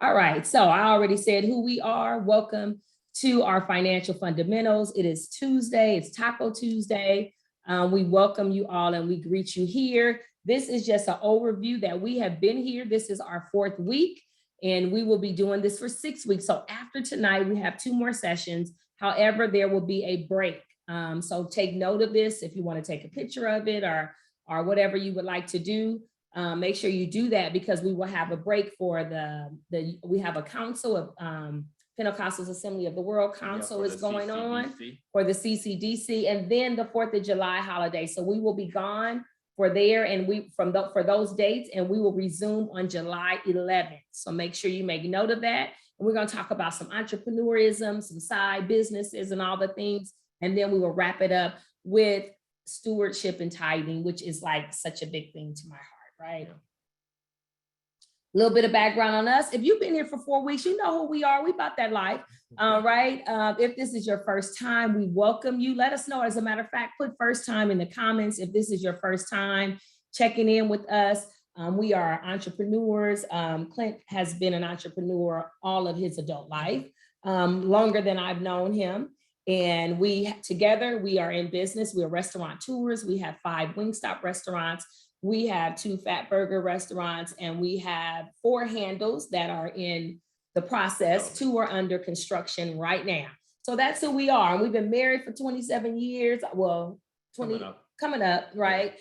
All right, so I already said who we are. Welcome to our financial fundamentals. It is Tuesday, it's Taco Tuesday. We welcome you all and we greet you here. This is just an overview that we have been here. This is our 4th week and we will be doing this for 6 weeks. So after tonight, we have 2 more sessions. However, there will be a break. So take note of this if you want to take a picture of it or whatever you would like to do. Make sure you do that because we will have a break for we have a council of Pentecostal Assembly of the World Council is going on for the CCDC and then the 4th of July holiday. So we will be gone for there and for those dates and we will resume on July 11th. So make sure you make note of that. And we're going to talk about some entrepreneurism, some side businesses and all the things. And then we will wrap it up with stewardship and tithing, which is like such a big thing to my heart. Right. A little bit of background on us. If you've been here for 4 weeks, you know who we are. We about that life. Right. If this is your first time, we welcome you. Let us know. As a matter of fact, put first time in the comments. If this is your first time checking in with us, we are entrepreneurs. Clint has been an entrepreneur all of his adult life, longer than I've known him. And together we are in business. We are restaurateurs. We have 5 Wingstop restaurants. We have 2 Fat Burger restaurants and we have 4 handles that are in the process. 2 are under construction right now. So that's who we are. And we've been married for 27 years. Well, 20 coming up, right?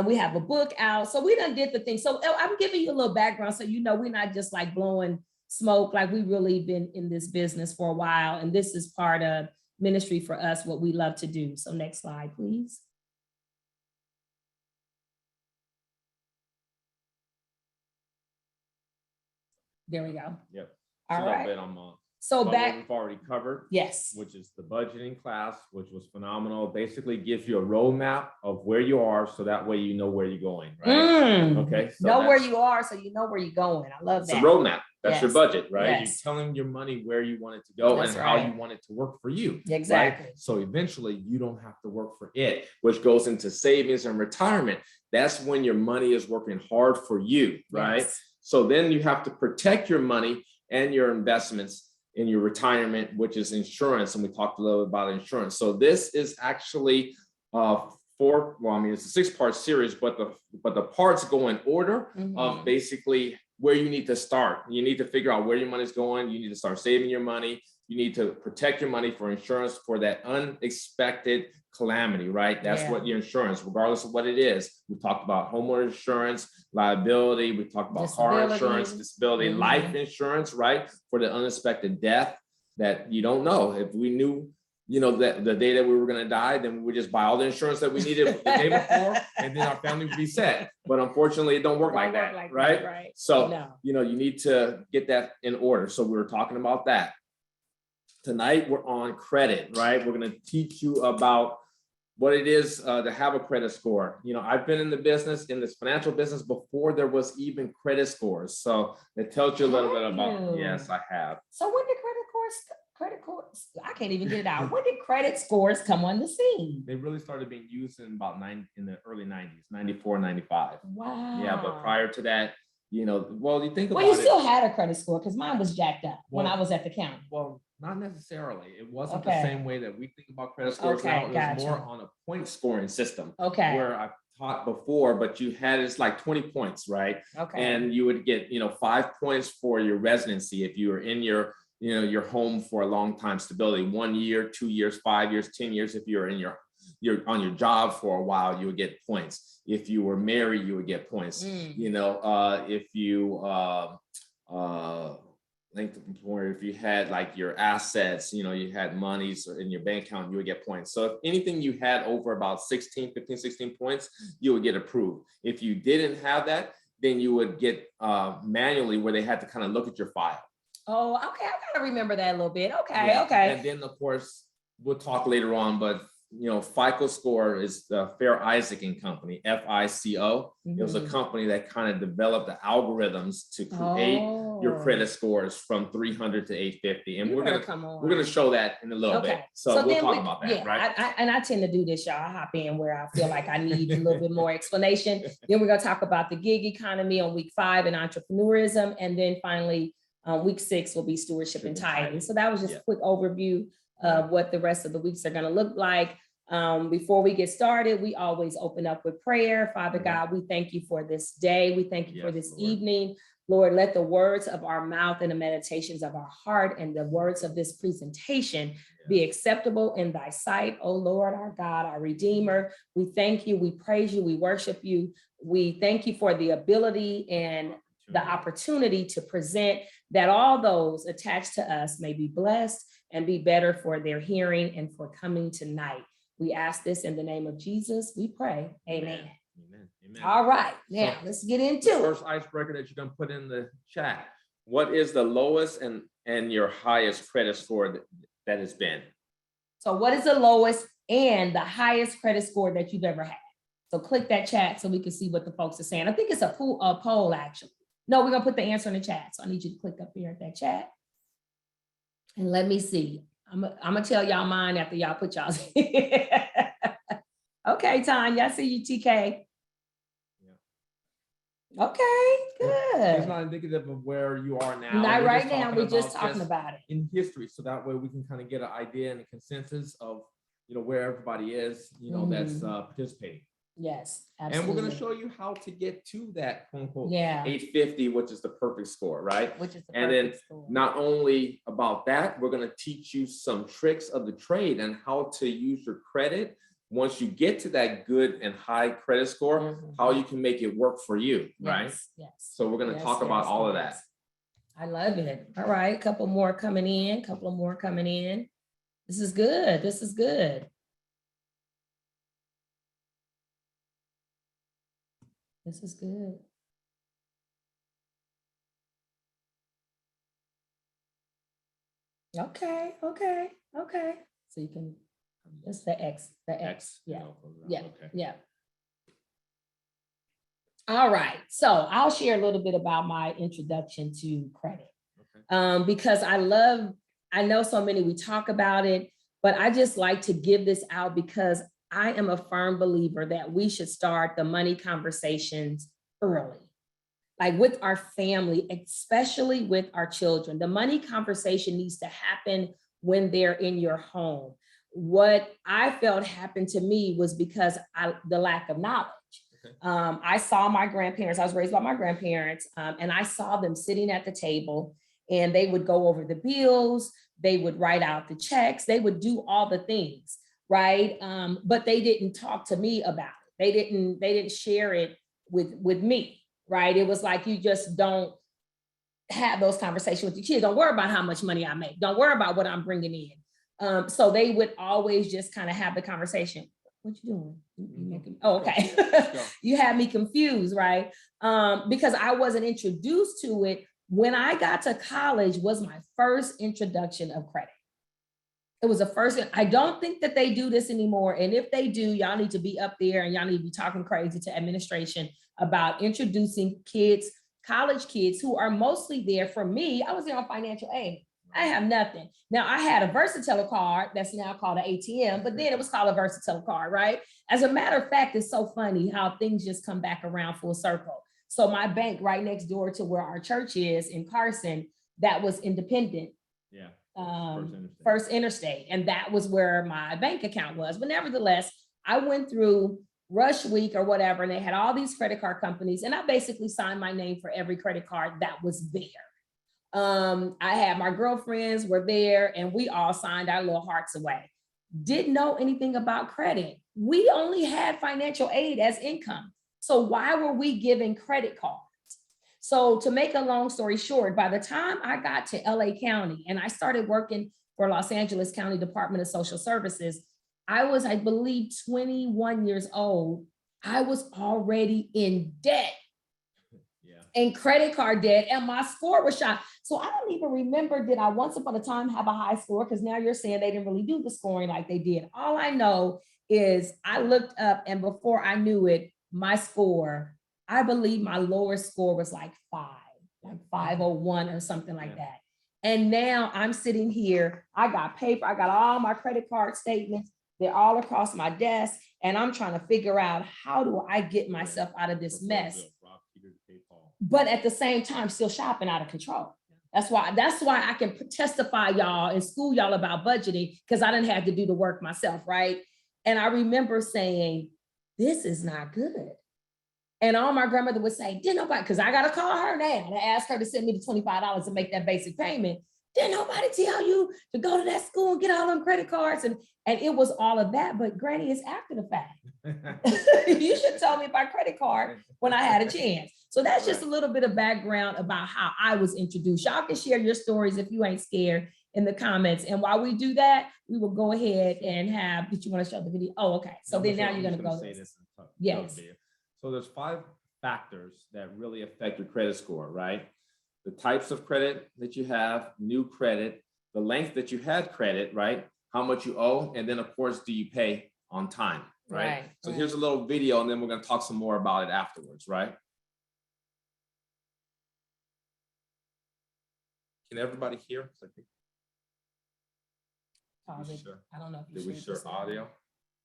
We have a book out. So we done did the thing. So I'm giving you a little background so you know we're not just like blowing smoke, like we've really been in this business for a while. And this is part of ministry for us, what we love to do. So next slide, please. There we go. Yep. All right. So back we've already covered. Yes. Which is the budgeting class, which was phenomenal. Basically gives you a roadmap of where you are. So that way you know where you're going, right? Okay. So know where you are so you know where you're going. I love that. It's a roadmap. That's your budget, right? Yes. You're telling your money where you want it to go and how you want it to work for you. Exactly. Right? So eventually you don't have to work for it, which goes into savings and retirement. That's when your money is working hard for you, right? Yes. So then you have to protect your money and your investments in your retirement, which is insurance. And we talked a little bit about insurance. So this is actually it's a 6-part series, but the parts go in order of basically where you need to start. You need to figure out where your money's going. You need to start saving your money. You need to protect your money for insurance for that unexpected calamity, right? That's what your insurance, regardless of what it is. We talked about homeowner insurance, liability. We talked about car insurance, disability, life insurance, right? For the unexpected death that you don't know. If we knew, that the day that we were going to die, then we would just buy all the insurance that we needed the day before, and then our family would be set. But unfortunately, it don't work like that, right? So, you need to get that in order. So we were talking about that. Tonight, we're on credit, right? We're going to teach you about what it is to have a credit score. I've been in this financial business before there was even credit scores. So it tells you a little bit about, yes, I have. So when did I can't even get it out. When did credit scores come on the scene? They really started being used in the early 90s, 94, 95. Wow. Yeah, but prior to that, you think about it. Well, you still had a credit score because mine was jacked up when I was at the county. Well, not necessarily. It wasn't the same way that we think about credit scores now. It was more on a point scoring system. Okay. Where I've taught before, but you had it's like 20 points, right? Okay. And you would get 5 points for your residency if you were in your home for a long time, stability, 1 year, 2 years, 5 years, 10 years. If you're you're on your job for a while, you would get points. If you were married, you would get points. If you if you had like your assets, you had monies in your bank account, you would get points. So if anything you had over about 16 points, you would get approved. If you didn't have that, then you would get manually where they had to kind of look at your file. Oh, okay. I gotta remember that a little bit. Okay, yeah. Okay. And then of course, we'll talk later on, but FICO score is the Fair Isaac and Company, FICO. It was a company that kind of developed the algorithms to create your credit scores from 300 to 850. And we're gonna show that in a little bit. So we'll talk about that, right? I tend to do this, y'all. I hop in where I feel like I need a little bit more explanation. Then we're gonna talk about the gig economy on week 5 and entrepreneurism. And then finally, Week 6 will be stewardship and tithing. So that was just Yeah. a quick overview of what the rest of the weeks are going to look like. Before we get started, we always open up with prayer. Father God, we thank you for this day. We thank you for this evening. Lord, let the words of our mouth and the meditations of our heart and the words of this presentation be acceptable in thy sight, O Lord, our God, our Redeemer. We thank you, we praise you, we worship you. We thank you for the ability and the opportunity to present, that all those attached to us may be blessed and be better for their hearing and for coming tonight. We ask this in the name of Jesus, we pray. Amen. Amen. Amen. All right, now let's get into The it. first icebreaker that you're gonna put in the chat. What is the lowest and your highest credit score that has been? So what is the lowest and the highest credit score that you've ever had? So click that chat so we can see what the folks are saying. I think it's a poll actually. No, we're gonna put the answer in the chat. So I need you to click up here at that chat. And let me see. I'm gonna tell y'all mine after y'all put y'all's. Okay, Tanya, I see you, TK. Okay, good. It's not indicative of where you are now. Not We're right just now, talking we're just about talking about it. in history, so that way we can kind of get an idea and a consensus of, where everybody is, that's participating. Yes, And absolutely. we're going to show you how to get to that quote unquote 850, which is the perfect score, right? Which is the And perfect then score. not only about that, we're going to teach you some tricks of the trade and how to use your credit. Once you get to that good and high credit score, how you can make it work for you, right? Yes. So we're going to talk about all of that. I love it. All right, couple more coming in, couple more coming in. This is good. This is good. This is good. Okay. So you can, it's the X. Yeah. Yeah. All right. So I'll share a little bit about my introduction to credit. Because I know so many, we talk about it, but I just like to give this out because I am a firm believer that we should start the money conversations early, like with our family, especially with our children. The money conversation needs to happen when they're in your home. What I felt happened to me was because the lack of knowledge. I saw my grandparents, I was raised by my grandparents, and I saw them sitting at the table and they would go over the bills, they would write out the checks, they would do all the things, right? But they didn't talk to me about it. They didn't share it with me, right? It was like, you just don't have those conversations with your kids. Don't worry about how much money I make. Don't worry about what I'm bringing in. So they would always just kind of have the conversation. What you doing? You making, oh, okay. You had me confused, right? Because I wasn't introduced to it. When I got to college was my first introduction of credit. It was the first, I don't think that they do this anymore. And if they do, y'all need to be up there and y'all need to be talking crazy to administration about introducing kids, college kids who are mostly there. For me, I was there on financial aid. I have nothing. Now I had a Versatile card that's now called an ATM, but then it was called a Versatile card, right? As a matter of fact, it's so funny how things just come back around full circle. So my bank right next door to where our church is in Carson, that was Independent. First Interstate. And that was where my bank account was. But nevertheless, I went through Rush Week or whatever, and they had all these credit card companies. And I basically signed my name for every credit card that was there. I had my girlfriends were there and we all signed our little hearts away. Didn't know anything about credit. We only had financial aid as income. So why were we giving credit cards? So to make a long story short, by the time I got to LA County and I started working for Los Angeles County Department of Social Services, I was, I believe, 21 years old. I was already in debt. And credit card debt, and my score was shot. So I don't even remember, did I once upon a time have a high score? Because now you're saying they didn't really do the scoring like they did. All I know is I looked up, and before I knew it, my score, I believe my lowest score was like 501 or something like that. And now I'm sitting here, I got paper, I got all my credit card statements, they're all across my desk, and I'm trying to figure out how do I get myself out of this mess. But at the same time, still shopping out of control. That's why I can testify y'all and school y'all about budgeting, because I didn't have to do the work myself, right? And I remember saying, this is not good. And all my grandmother would say, didn't nobody, because I got to call her now to ask her to send me the $25 to make that basic payment. Didn't nobody tell you to go to that school and get all them credit cards? And it was all of that. But Granny, is after the fact. You should tell me my credit card when I had a chance. So that's just a little bit of background about how I was introduced. Y'all can share your stories if you ain't scared in the comments. And while we do that, we will go ahead and have, did you want to show the video? Oh, okay. So then now you're going to go. Say this. Yes. So there's 5 factors that really affect your credit score, right? The types of credit that you have, new credit, the length that you had credit, right? How much you owe, and then of course, do you pay on time, right? So here's a little video, and then we're going to talk some more about it afterwards, right? Can everybody hear? I don't know. Did we share audio?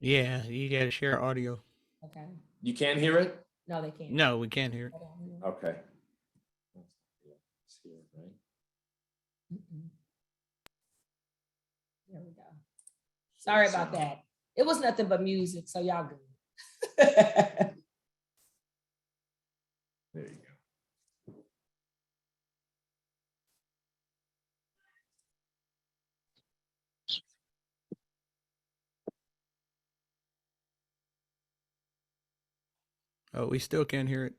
Yeah, you got to share audio. Okay. You can't hear it? No, they can't. No, we can't hear it. Okay. Let's hear it, right? There we go. Sorry about that. It was nothing but music, so y'all good. There you go. Oh, we still can't hear it.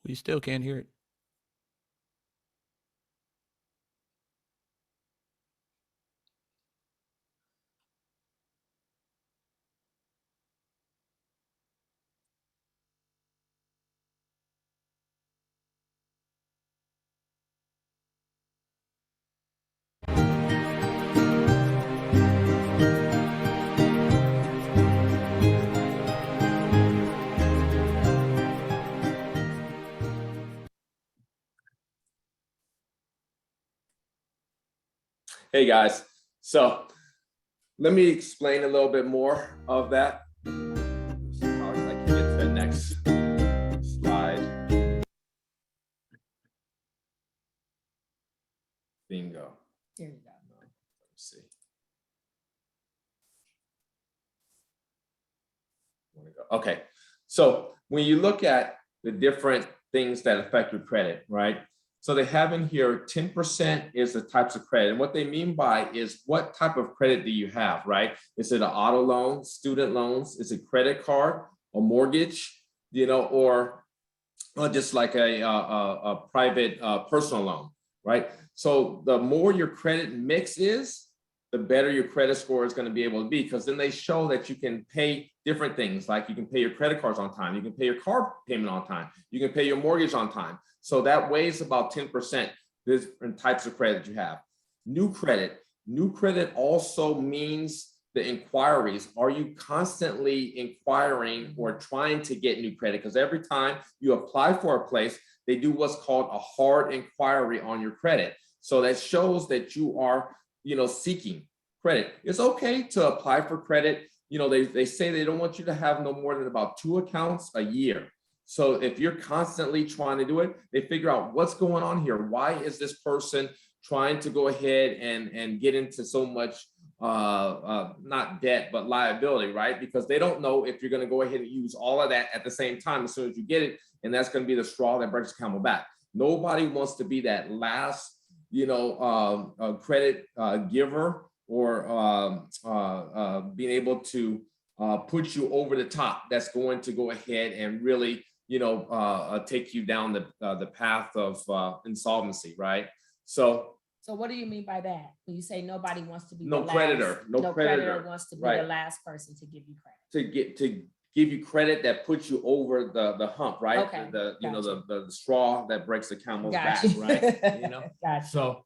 We still can't hear it. Hey guys, so let me explain a little bit more of that. How I can get to the next slide. Bingo. There you go. Let's see. Okay, so when you look at the different things that affect your credit, right? So they have in here 10% is the types of credit. And what they mean by is what type of credit do you have, right? Is it an auto loan, student loans? Is it credit card, a mortgage, or just like a private personal loan, right? So the more your credit mix is, the better your credit score is going to be able to be, because then they show that you can pay different things, like you can pay your credit cards on time, you can pay your car payment on time, you can pay your mortgage on time. So that weighs about 10%, different types of credit you have. New credit also means the inquiries. Are you constantly inquiring or trying to get new credit? Because every time you apply for a place, they do what's called a hard inquiry on your credit. So that shows that you are, seeking credit. It's okay to apply for credit. They say they don't want you to have no more than about 2 accounts a year. So if you're constantly trying to do it, they figure out what's going on here. Why is this person trying to go ahead and get into so much, not debt, but liability, right? Because they don't know if you're going to go ahead and use all of that at the same time as soon as you get it. And that's going to be the straw that breaks the camel back. Nobody wants to be that last, credit giver or being able to put you over the top, that's going to go ahead and really, take you down the path of insolvency, right? So So what do you mean by that? When you say nobody wants to be no the last, creditor, no creditor wants to be right. the last person to give you credit. to give you credit that puts you over the hump, right? Okay, The straw that breaks the camel's back, Gotcha. right? Gotcha. So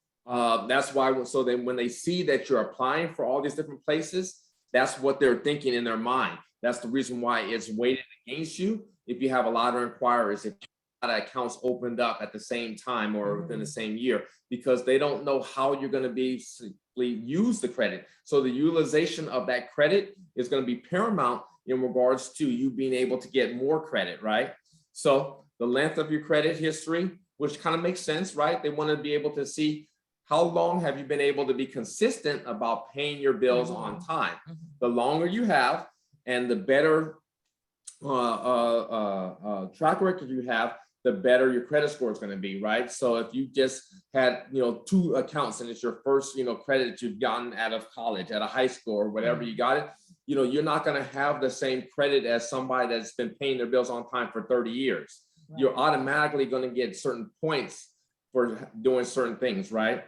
that's why. So then when they see that you're applying for all these different places, that's what they're thinking in their mind. That's the reason why it's weighted against you. If you have a lot of inquiries, if a lot of accounts opened up at the same time or within the same year, because they don't know how you're going to basically use the credit. So the utilization of that credit is going to be paramount in regards to you being able to get more credit, right? So the length of your credit history, which kind of makes sense, right? They want to be able to see how long have you been able to be consistent about paying your bills on time. The longer you have and the better track record you have, the better your credit score is going to be, right? So if you just had, 2 accounts and it's your first, credit that you've gotten out of college, out of high school or whatever you got it, you're not going to have the same credit as somebody that's been paying their bills on time for 30 years. Right. You're automatically going to get certain points for doing certain things, right?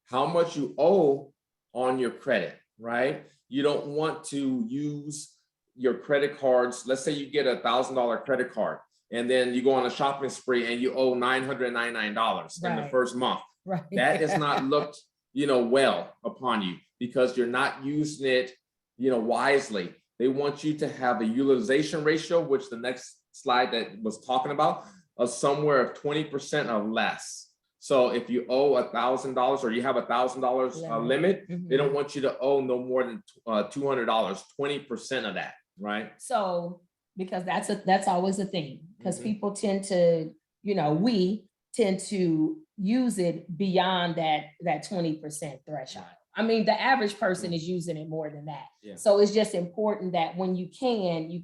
How much you owe on your credit, right? You don't want to use your credit cards. Let's say you get $1,000 credit card and then you go on a shopping spree and you owe $999 in the first month. Right. That is not looked, well upon you because you're not using it, wisely. They want you to have a utilization ratio, which the next slide that was talking about, of somewhere of 20% or less. So if you owe $1,000 or you have $1,000 limit, they don't want you to owe no more than $200, 20% of that, right? So because that's always a thing, because people tend to, we tend to use it beyond that 20% threshold. I mean, the average person is using it more than that. Yeah. So it's just important that when you can, you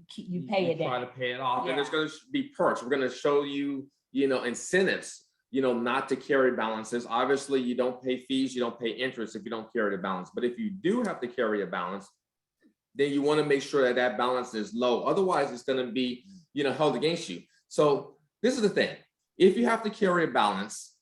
pay it down. Try to pay it off, and there's going to be perks. We're going to show you, incentives, not to carry balances. Obviously, you don't pay fees, you don't pay interest if you don't carry the balance. But if you do have to carry a balance, then you want to make sure that that balance is low. Otherwise, it's going to be, held against you. So this is the thing. If you have to carry a balance,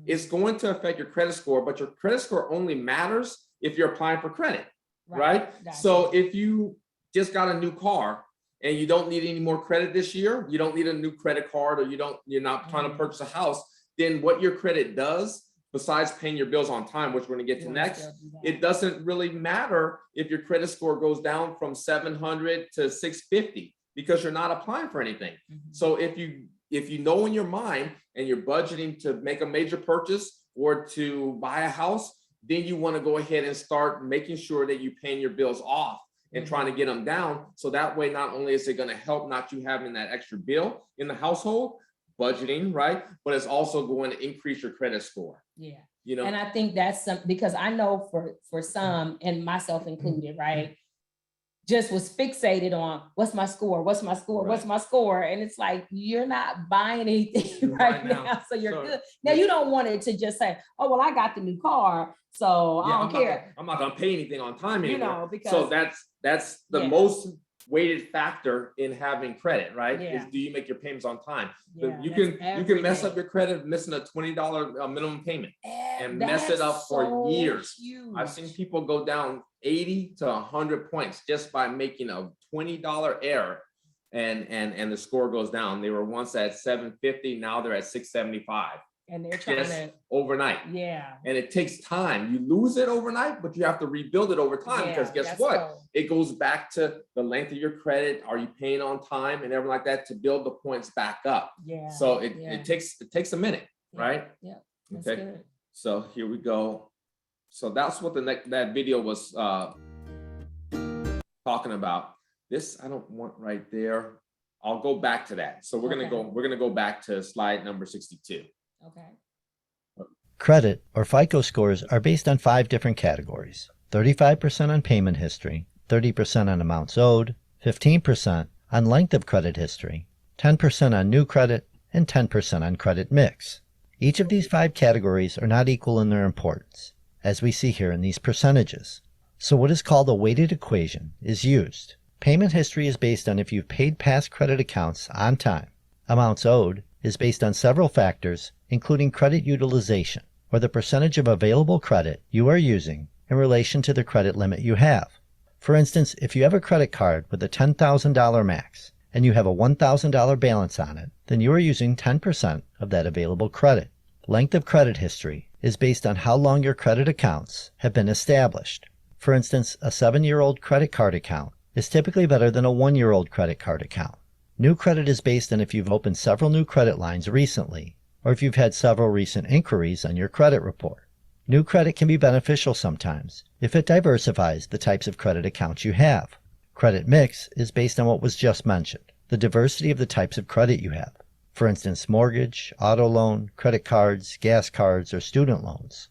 it's going to affect your credit score, but your credit score only matters if you're applying for credit, right? Gotcha. So if you just got a new car and you don't need any more credit this year, you don't need a new credit card, or you're not trying to purchase a house, then what your credit does, besides paying your bills on time, which we're going to get to next, it doesn't really matter if your credit score goes down from 700 to 650 because you're not applying for anything. So if you know in your mind and you're budgeting to make a major purchase or to buy a house, then you want to go ahead and start making sure that you're paying your bills off and trying to get them down. So that way, not only is it going to help not you having that extra bill in the household, budgeting, right? But it's also going to increase your credit score. Yeah. And I think that's because I know for some, and myself included, right, just was fixated on what's my score, what's my score. And it's like, you're not buying anything right now. So you're good. Now you don't want it to just say, oh, well, I got the new car, so I don't care. I'm not gonna pay anything on time anymore. Because so that's the most weighted factor in having credit, right? Yeah. Is do you make your payments on time? Yeah, you can mess up your credit missing a $20 minimum payment and mess it up for years. Huge. I've seen people go down 80 to 100 points just by making a $20 error, and the score goes down. They were once at 750, now they're at 675. And they're trying to overnight. Yeah. And it takes time. You lose it overnight, but you have to rebuild it over time because guess what? It goes back to the length of your credit. Are you paying on time and everything like that to build the points back up? Yeah. So it takes a minute, right? Yeah. Okay. Good. So here we go. So that's what that video was talking about. This I don't want right there. I'll go back to that. So we're gonna go back to slide number 62. Okay. Credit, or FICO scores, are based on 5 different categories: 35% on payment history, 30% on amounts owed, 15% on length of credit history, 10% on new credit, and 10% on credit mix. Each of these 5 categories are not equal in their importance, as we see here in these percentages. So what is called a weighted equation is used. Payment history is based on if you've paid past credit accounts on time. Amounts owed is based on several factors, including credit utilization, or the percentage of available credit you are using in relation to the credit limit you have. For instance, if you have a credit card with a $10,000 max and you have a $1,000 balance on it, then you are using 10% of that available credit. Length of credit history is based on how long your credit accounts have been established. For instance, a 7-year-old credit card account is typically better than a 1-year-old credit card account. New credit is based on if you've opened several new credit lines recently, or if you've had several recent inquiries on your credit report. New credit can be beneficial sometimes if it diversifies the types of credit accounts you have. Credit mix is based on what was just mentioned, the diversity of the types of credit you have. For instance, mortgage, auto loan, credit cards, gas cards, or student loans.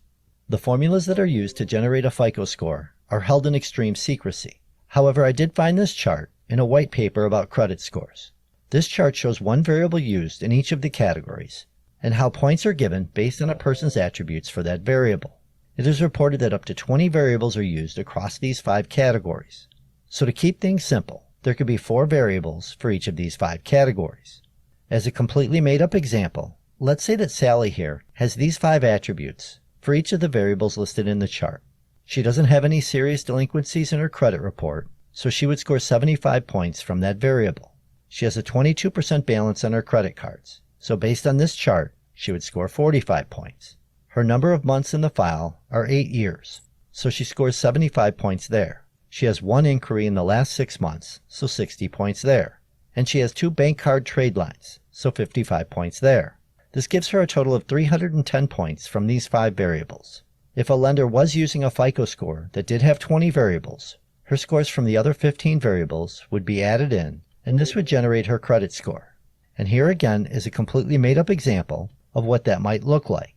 The formulas that are used to generate a FICO score are held in extreme secrecy. However, I did find this chart in a white paper about credit scores. This chart shows one variable used in each of the categories and how points are given based on a person's attributes for that variable. It is reported that up to 20 variables are used across these 5 categories. So to keep things simple, there could be 4 variables for each of these 5 categories. As a completely made-up example, let's say that Sally here has these 5 attributes for each of the variables listed in the chart. She doesn't have any serious delinquencies in her credit report, so she would score 75 points from that variable. She has a 22% balance on her credit cards, so based on this chart, she would score 45 points. Her number of months in the file are 8 years, so she scores 75 points there. She has 1 inquiry in the last 6 months, so 60 points there. And she has 2 bank card trade lines, so 55 points there. This gives her a total of 310 points from these 5 variables. If a lender was using a FICO score that did have 20 variables, her scores from the other 15 variables would be added in, and this would generate her credit score. And here again is a completely made-up example of what that might look like.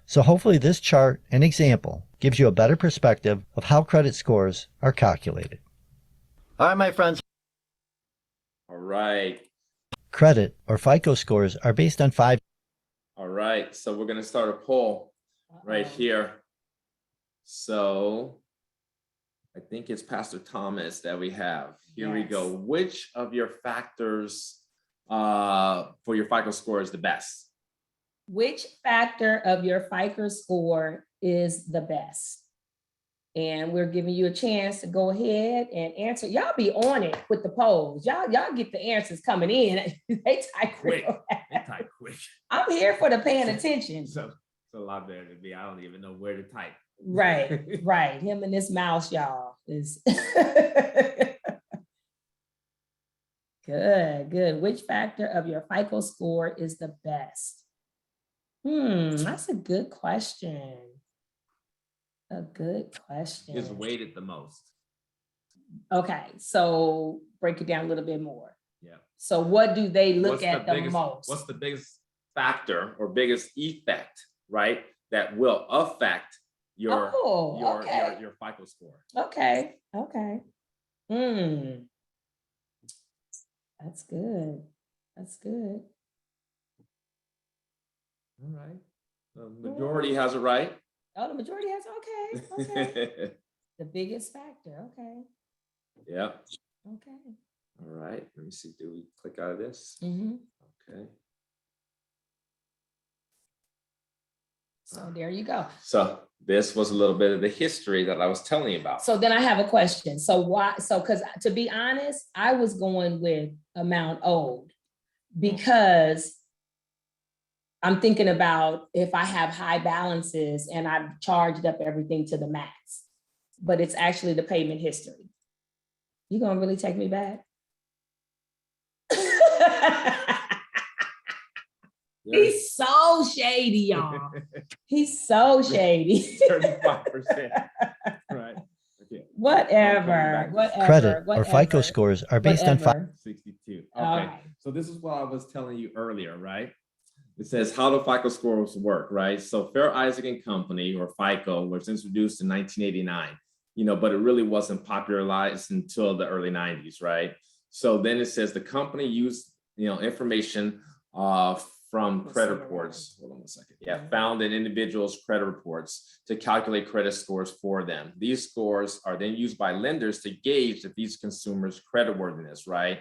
So hopefully this chart and example gives you a better perspective of how credit scores are calculated. All right, my friends. All right. Credit or FICO scores are based on 5. All right. So we're going to start a poll right here. So I think it's Pastor Thomas that we have. Here we go. Which of your factors for your FICO score is the best? Which factor of your FICO score is the best? And we're giving you a chance to go ahead and answer. Y'all be on it with the polls. Y'all get the answers coming in. They type Quick. They type quick. I'm here for the paying attention. So it's a lot better than me. I don't even know where to type. Right, right. Him and this mouse, y'all, is good. Which factor of your FICO score is the best? That's a good question. A good question. Is weighted the most. Okay, so break it down a little bit more. Yeah. So what do they look at the biggest, most? What's the biggest factor or biggest effect, right, that will affect your FICO score? Okay. That's good. All right. The majority has it right. Oh, the majority has, okay. The biggest factor, okay. Yeah. Okay. All right. Let me see. Do we click out of this? Okay. So there you go. So this was a little bit of the history that I was telling you about. So then I have a question. So why? So because to be honest, I was going with amount owed because I'm thinking about if I have high balances and I've charged up everything to the max, but it's actually the payment history. You gonna really take me back? He's so shady, y'all. He's so shady. 35%. Right. Okay. Whatever. Credit or FICO scores are based on 62. Okay. Right. So this is what I was telling you earlier, right? It says how do FICO scores work, right? So Fair Isaac and Company, or FICO, was introduced in 1989, but it really wasn't popularized until the early 90s, right? So then it says the company used, information from Let's credit see around. reports. Hold on a second. Yeah, Mhm. found in individuals' credit reports to calculate credit scores for them. These scores are then used by lenders to gauge if these consumers' creditworthiness, right?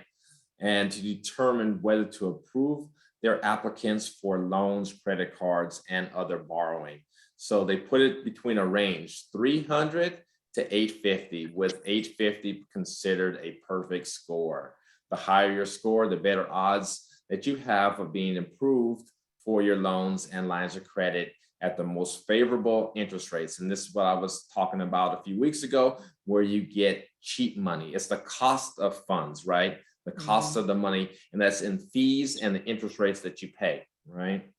And to determine whether to approve their applicants for loans, credit cards, and other borrowing. So they put it between a range 300 to 850, with 850 considered a perfect score. The higher your score, the better odds that you have of being approved for your loans and lines of credit at the most favorable interest rates. And this is what I was talking about a few weeks ago, where you get cheap money. It's the cost of funds, right? The cost of the money, and that's in fees and the interest rates that you pay, right?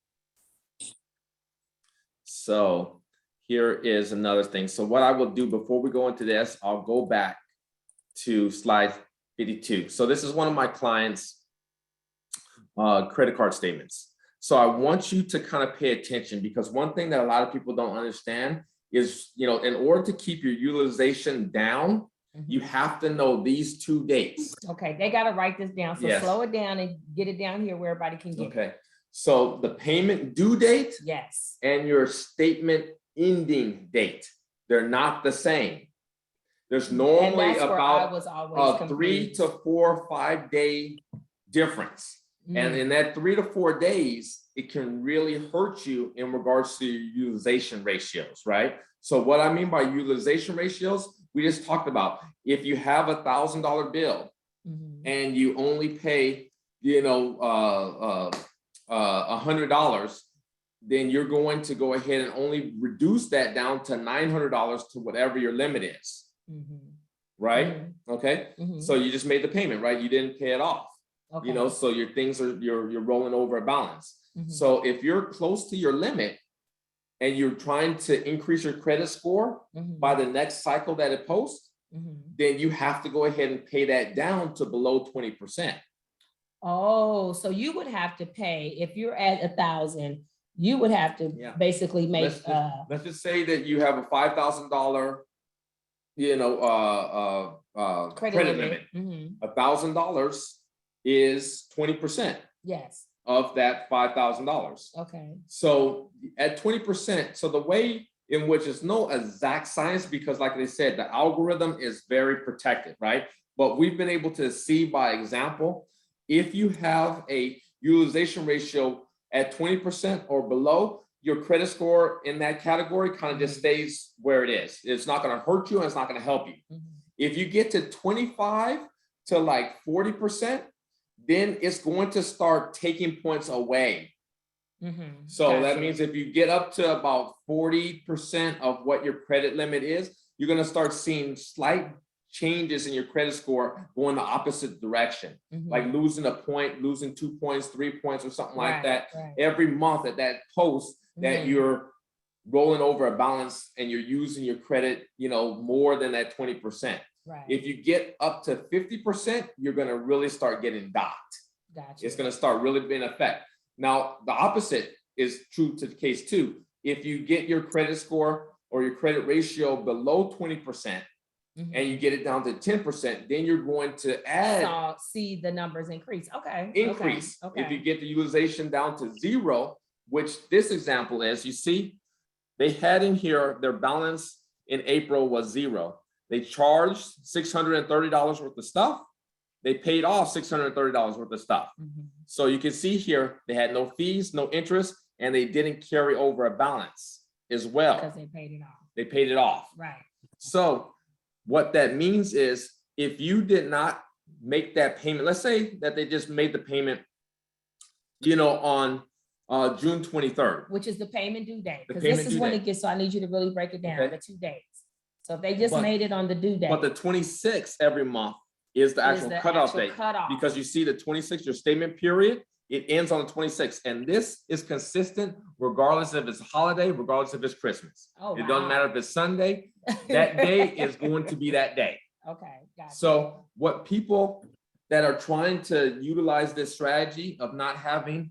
So here is another thing. So what I will do before we go into this, I'll go back to slide 52. So this is one of my clients' credit card statements. So I want you to kind of pay attention, because one thing that a lot of people don't understand is, you know, in order to keep your utilization down, you have to know these two dates. Okay, they gotta write this down, so Yes. slow it down and get it down here where everybody can get it. Okay, so the payment due date Yes, and your statement ending date, they're not the same. There's and normally that's where I about was always a 3 confused. to 4 or 5 day difference. And Mm, in that 3 to 4 days, it can really hurt you in regards to your utilization ratios, right? So what I mean by utilization ratios, we just talked about, if you have $1,000 bill mhm. and you only pay, you know, $100, then you're going to go ahead and only reduce that down to $900 to whatever your limit is, Mhm. right? Mhm. Okay, Mhm. so you just made the payment, right? You didn't pay it off. Okay. You know, so your things are, you're rolling over a balance. Mhm. So if you're close to your limit and you're trying to increase your credit score Mhm. by the next cycle that it posts, Mhm. then you have to go ahead and pay that down to below 20%. Oh, so you would have to pay, if you're at 1,000, you would have to Yeah. basically make, Let's just say that you have a $5,000, you know, credit limit. Mhm. $1,000 is 20% Yes, of that $5,000. okay. So at 20%, so the way in which it's no exact science, because like they said, the algorithm is very protected, right? But we've been able to see by example, if you have a utilization ratio at 20% or below, your credit score in that category kind of just stays where it is. It's not going to hurt you and it's not going to help you. Mhm. If you get to 25 to like 40%, then it's going to start taking points away. Mhm. So that Gotcha. means if you get up to about 40% of what your credit limit is, you're going to start seeing slight changes in your credit score going the opposite direction, Mhm. like losing a point, losing 2 points, 3 points, or something like Right, that right. every month at that post that Mhm. you're rolling over a balance and you're using your credit, you know, more than that 20%. Right, If you get up to 50%, you're going to really start getting docked. gotcha. It's going to start really being effect. Now, the opposite is true to the case too. If you get your credit score or your credit ratio below 20% and you get it down to 10%, then you're going to add So see the numbers increase, okay. increase. Okay. If you get the utilization down to 0, which this example is, you see, they had in here their balance in April was 0. They charged $630 worth of stuff. They paid off $630 worth of stuff. Mhm. So you can see here, they had no fees, no interest, and they didn't carry over a balance as well. Because they paid it off, They paid it off. right. So what that means is if you did not make that payment, let's say that they just made the payment, you know, on June 23rd. Which is the payment due date, The because this payment is due when date. it gets, so I need you to really break it down, Okay. the 2 dates. So if they just But- made it on the due date. But the 26th every month is the is actual the cutoff actual date. cutoff. Because you see the 26th, your statement period, it ends on the 26th. And this is consistent regardless if it's a holiday, regardless if it's Christmas. Oh, It doesn't wow. matter if it's Sunday, that day is going to be that day. Okay, gotcha. So what people that are trying to utilize this strategy of not having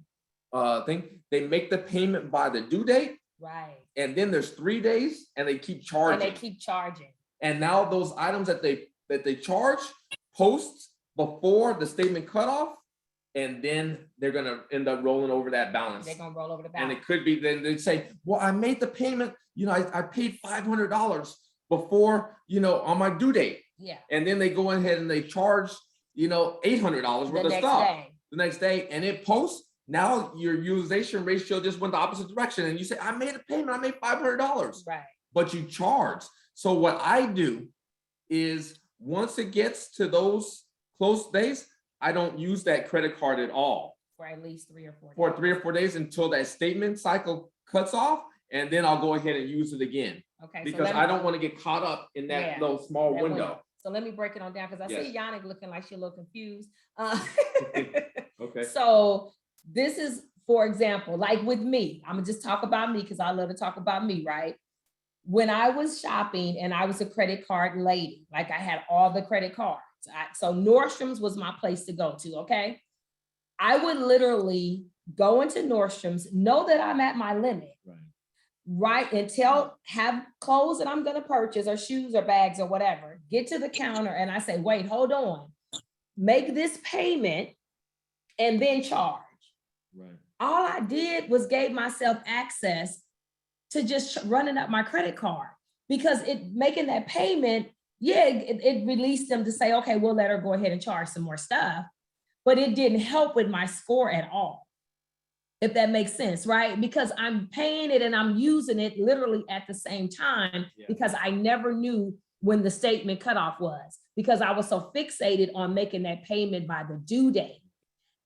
they make the payment by the due date, Right, and then there's 3 days and they keep and charging. they keep charging. And now those items that they charge post before the statement cutoff, and then they're gonna end up rolling over that balance. They're gonna roll over the And balance. it could be, then they'd say, well, I made the payment, I paid $500 before, on my due date. Yeah, And then they go ahead and they charge, $800 the worth of next stuff day. the next day, and it posts. Now your utilization ratio just went the opposite direction, and you say, I made a payment, I made $500, Right, but you charge. So what I do is once it gets to those close days, I don't use that credit card at all for at least 3 or 4 days. for 3 or 4 days until that statement cycle cuts off, and then I'll go ahead and use it again. Okay. so Because let me- I don't want to get caught up in that Yeah, little small that window. So let me break it on down, because I see Yes. Yannick looking like she's a little confused. Okay. So this is, for example, like with me, I'm gonna just talk about me because I love to talk about me, right? When I was shopping and I was a credit card lady, like I had all the credit cards. So Nordstrom's was my place to go to, okay? I would literally go into Nordstrom's, know that I'm at my limit, right? And have clothes that I'm gonna purchase, or shoes or bags or whatever, get to the counter and I say, wait, hold on, make this payment and then charge. Right. All I did was gave myself access to just running up my credit card, because making that payment, yeah, it released them to say, okay, we'll let her go ahead and charge some more stuff, but it didn't help with my score at all. If that makes sense, right? Because I'm paying it and I'm using it literally at the same time, Yeah. because I never knew when the statement cutoff was, because I was so fixated on making that payment by the due date.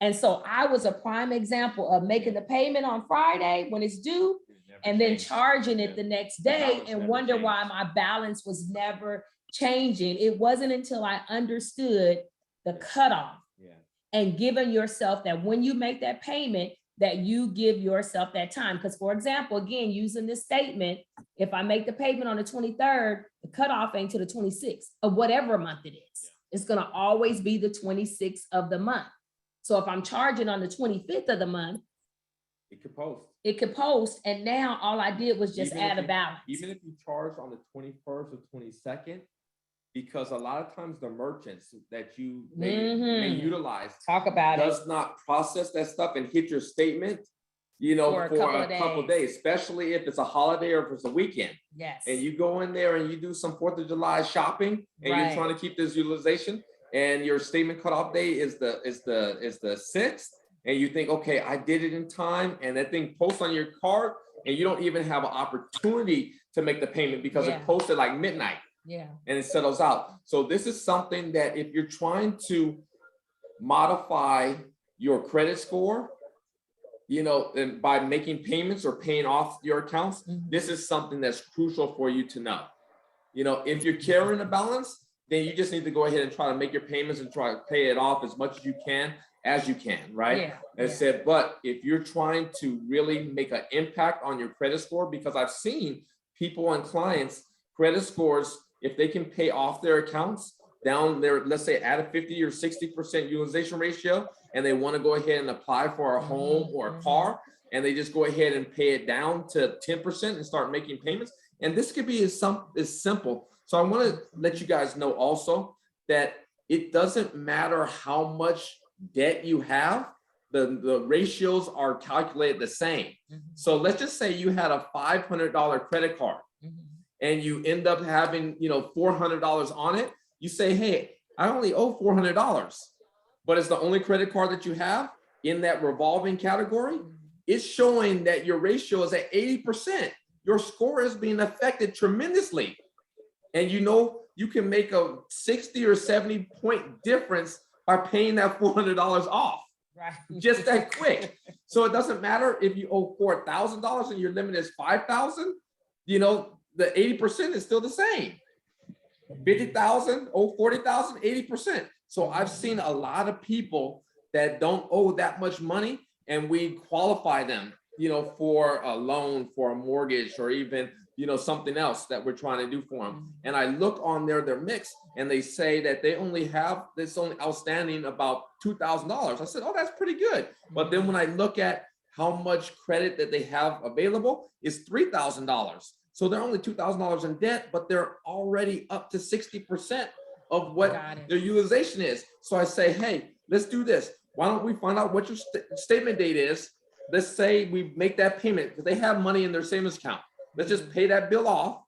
And so I was a prime example of making the payment on Friday when it's due, and then charging it the next day, balance and never wonder why changed. my balance was never changing. It wasn't until I understood the cutoff Yeah. and giving yourself that when you make that payment, that you give yourself that time. Because, for example, again, using this statement, if I make the payment on the 23rd, the cutoff ain't to the 26th of whatever month it is. It's gonna always be the 26th of the month. So if I'm charging on the 25th of the month, It could post. it could post, and now all I did was just Even if add a you- balance. Even if you charge on the 21st or 22nd, because a lot of times the merchants that you may Mhm. utilize Talk about it. does not process that stuff and hit your statement, For a for couple a of couple days. days, especially if it's a holiday or if it's a weekend. Yes. And you go in there and you do some 4th of July shopping, and Right. you're trying to keep this utilization, and your statement cutoff day is the 6th, and you think, okay, I did it in time, and that thing posts on your card, and you don't even have an opportunity to make the payment because Yeah. it posted like midnight Yeah. and it settles out. So this is something that if you're trying to modify your credit score, and by making payments or paying off your accounts, Mhm. this is something that's crucial for you to know. If you're carrying a balance, then you just need to go ahead and try to make your payments and try to pay it off as much as you can, right? Yeah. I yeah. said, but if you're trying to really make an impact on your credit score, because I've seen people and clients credit scores, if they can pay off their accounts down there, let's say at a 50 or 60% utilization ratio, and they want to go ahead and apply for a home or a Mhm. car, and they just go ahead and pay it down to 10% and start making payments. And this could be as simple. So I want to let you guys know also that it doesn't matter how much debt you have, the ratios are calculated the same. Mhm. So let's just say you had a $500 credit card Mhm. and you end up having, $400 on it. You say, hey, I only owe $400, but it's the only credit card that you have in that revolving category. It's showing that your ratio is at 80%. Your score is being affected tremendously. And you can make a 60 or 70 point difference by paying that $400 off Right. just that quick. So it doesn't matter if you owe $4,000 and your limit is 5,000, the 80% is still the same. 50,000, owe 40,000, 80%. So I've seen a lot of people that don't owe that much money, and we qualify them, for a loan, for a mortgage, or even, something else that we're trying to do for them. And I look on their mix, and they say that they only have this only outstanding about $2,000. I said, oh, that's pretty good. But then when I look at how much credit that they have available, is $3,000. So they're only $2,000 in debt, but they're already up to 60% of what Got it. their utilization is. So I say, hey, let's do this. why don't we find out what your statement date is? Let's say we make that payment because they have money in their savings account. Let's just pay that bill off.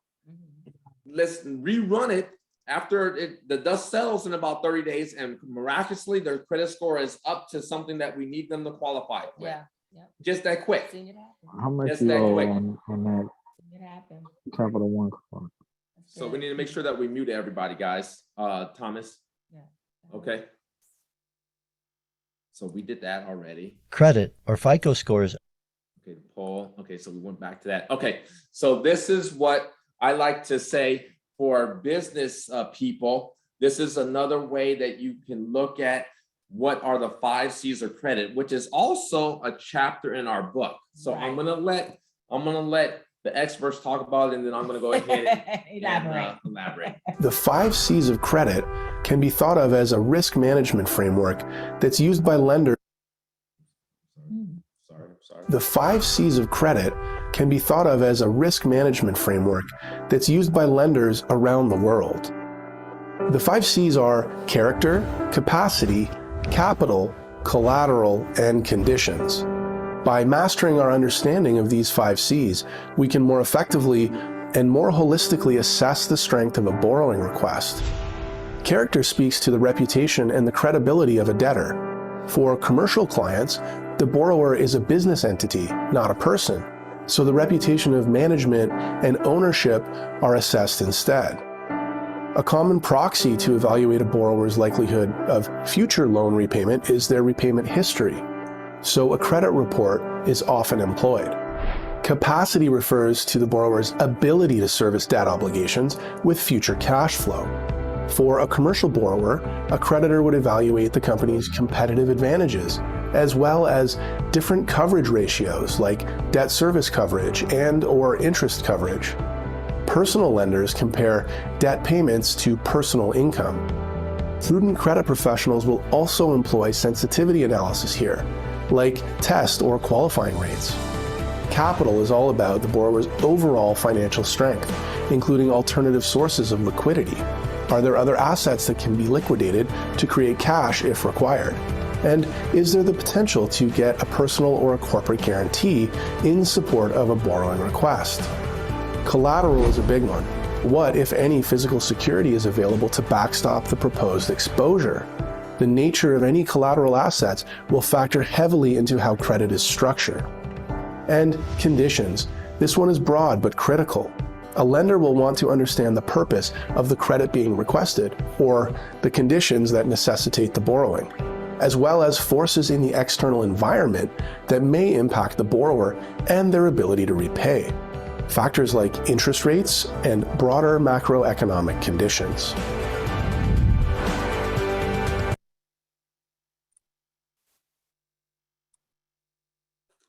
Let's rerun it after the dust settles in about 30 days, and miraculously their credit score is up to something that we need them to qualify with. Yeah. Just that quick. Seen it happen. How much Just you that owe quick. on that Seen it happen. Capital One card? That's So we good. need to make sure that we mute everybody, guys. Thomas. Yeah. Okay. So we did that already. Credit or FICO scores Okay, Paul. Okay, so we went back to that. Okay, so this is what I like to say for business people. This is another way that you can look at what are the 5 C's of credit, which is also a chapter in our book. So I'm gonna let the experts talk about it, and then I'm gonna go ahead and Elaborate. elaborate. The 5 C's of credit can be thought of as a risk management framework that's used by lenders. Sorry. The 5 C's of credit can be thought of as a risk management framework that's used by lenders around the world. The 5 C's are character, capacity, capital, collateral, and conditions. By mastering our understanding of these 5 C's, we can more effectively and more holistically assess the strength of a borrowing request. Character speaks to the reputation and the credibility of a debtor. For commercial clients, the borrower is a business entity, not a person, so the reputation of management and ownership are assessed instead. A common proxy to evaluate a borrower's likelihood of future loan repayment is their repayment history, so a credit report is often employed. Capacity refers to the borrower's ability to service debt obligations with future cash flow. For a commercial borrower, a creditor would evaluate the company's competitive advantages, as well as different coverage ratios like debt service coverage and/or interest coverage. Personal lenders compare debt payments to personal income. Prudent credit professionals will also employ sensitivity analysis here, like test or qualifying rates. Capital is all about the borrower's overall financial strength, including alternative sources of liquidity. Are there other assets that can be liquidated to create cash if required? And is there the potential to get a personal or a corporate guarantee in support of a borrowing request? Collateral is a big one. What, if any, physical security is available to backstop the proposed exposure? The nature of any collateral assets will factor heavily into how credit is structured. And conditions. This one is broad but critical. A lender will want to understand the purpose of the credit being requested, or the conditions that necessitate the borrowing, as well as forces in the external environment that may impact the borrower and their ability to repay. Factors like interest rates and broader macroeconomic conditions.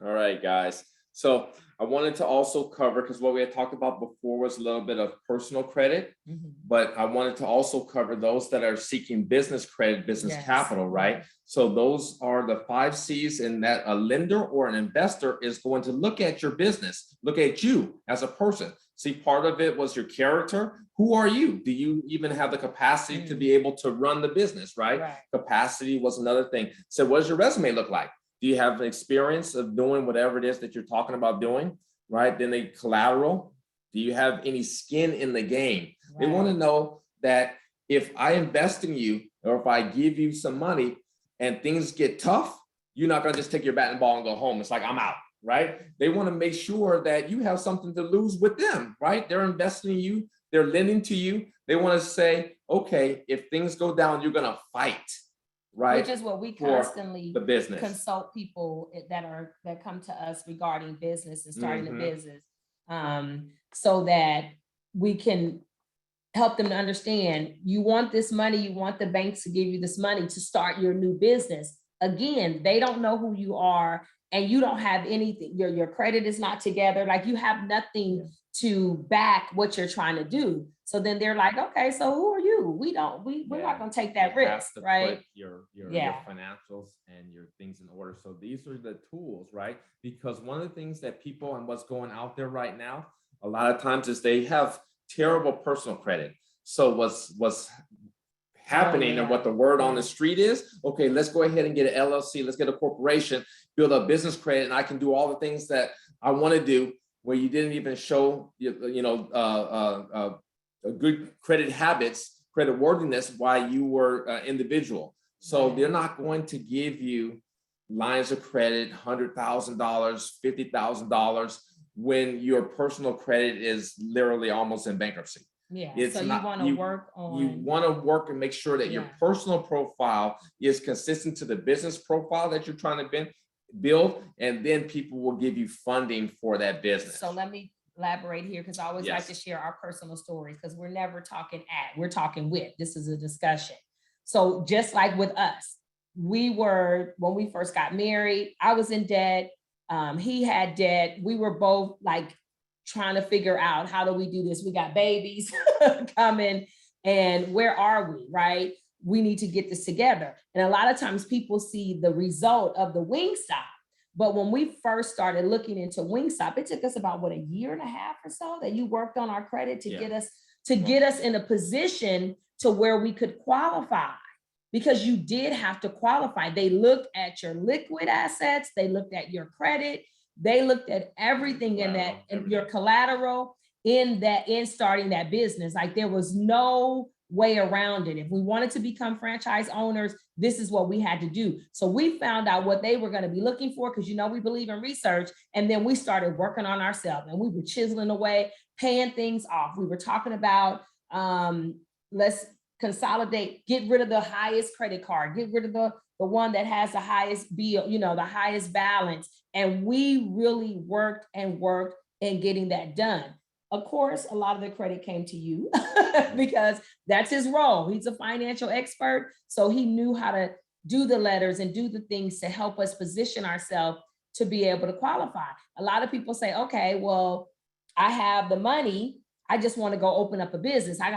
All right, guys. So I wanted to also cover, because what we had talked about before was a little bit of personal credit, but I wanted to also cover those that are seeking business credit, business Yes. capital, right? So those are the 5 C's, and that a lender or an investor is going to look at your business, look at you as a person. See, part of it was your character. Who are you? Do you even have the capacity to be able to run the business, right? Capacity was another thing. So what does your resume look like? Do you have experience of doing whatever it is that you're talking about doing, right? Then the collateral. Do you have any skin in the game? They want to know that if I invest in you, or if I give you some money and things get tough, you're not going to just take your bat and ball and go home. It's like, I'm out, right? They want to make sure that you have something to lose with them, right? They're investing in you. They're lending to you. They want to say, okay, if things go down, you're going to fight, right? Which is what we For constantly the business. consult people that come to us regarding business and starting a business, so that we can help them to understand, you want this money, you want the banks to give you this money to start your new business. Again, they don't know who you are, and you don't have anything, your credit is not together, like you have nothing to back what you're trying to do. So then they're like, okay, so who are you? We're not gonna take that You have risk, to right? put your Yeah. financials and your things in order. So these are the tools, right? Because one of the things that people and what's going out there right now, a lot of times is they have terrible personal credit. So what's happening and yeah. what the word on the street is. Okay, let's go ahead and get an LLC, let's get a corporation, build a business credit, and I can do all the things that I want to do, where you didn't even show a good credit habits, credit worthiness while you were individual. So Right. they're not going to give you lines of credit, $100,000, $50,000 when your personal credit is literally almost in bankruptcy. Yeah, It's so you not- want to you- work You on, want to work and make sure that your Yeah. personal profile is consistent to the business profile that you're trying to build, and then people will give you funding for that business. so let me elaborate here, because I always like Yes. to share our personal stories, because we're never talking at, we're talking with, this is a discussion. So just like with us, when we first got married, I was in debt, he had debt, we were both like trying to figure out, how do we do this? We got babies coming, and where are we, right? We need to get this together. And a lot of times people see the result of the Wingstop. But when we first started looking into Wingstop, it took us about a year and a half or so that you worked on our credit to Yeah. get us in a position to where we could qualify. Because you did have to qualify. They looked at your liquid assets, they looked at your credit, they looked at everything in that, in your collateral in starting that business. Like, there was no way around it. If we wanted to become franchise owners, this is what we had to do. So we found out what they were going to be looking for, because we believe in research. And then we started working on ourselves, and we were chiseling away, paying things off. We were talking about let's consolidate, get rid of the highest credit card, get rid of the one that has the highest bill, the highest balance. And we really worked in getting that done. Of course, a lot of the credit came to you because that's his role. He's a financial expert. So he knew how to do the letters and do the things to help us position ourselves to be able to qualify. A lot of people say, okay, well, I have the money, I just want to go open up a business. I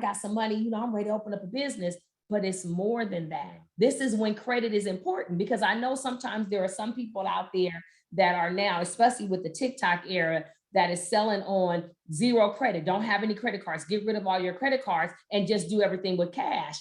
got some money, I'm ready to open up a business, but it's more than that. This is when credit is important, because I know sometimes there are some people out there that are now, especially with the TikTok era, that is selling on zero credit, don't have any credit cards, get rid of all your credit cards and just do everything with cash.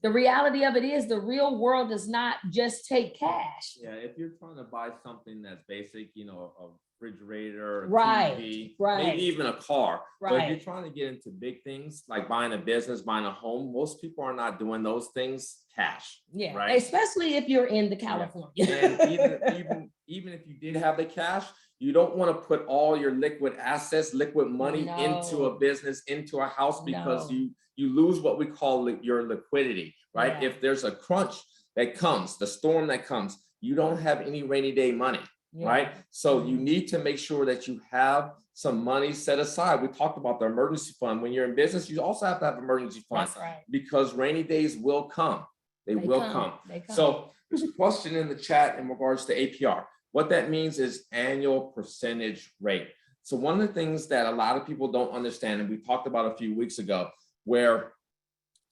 The reality of it is, the real world does not just take cash. Yeah, if you're trying to buy something that's basic, a refrigerator, a Right, TV, right. maybe even a car. But if Right. you're trying to get into big things like buying a business, buying a home, most people are not doing those things cash. Yeah, right. especially if you're in the California. And even if you did have the cash, you don't want to put all your liquid assets, liquid money into a No. business, into a house, because No. you lose what we call your liquidity, right? Yeah. If there's a crunch that comes, the storm that comes, you don't have any rainy day money, Yeah. right? So you need to make sure that you have some money set aside. We talked about the emergency fund. When you're in business, you also have to have emergency fund, That's right. because rainy days will come. They will come. They come. So there's a question in the chat in regards to APR. What that means is annual percentage rate. So one of the things that a lot of people don't understand, and we talked about a few weeks ago, where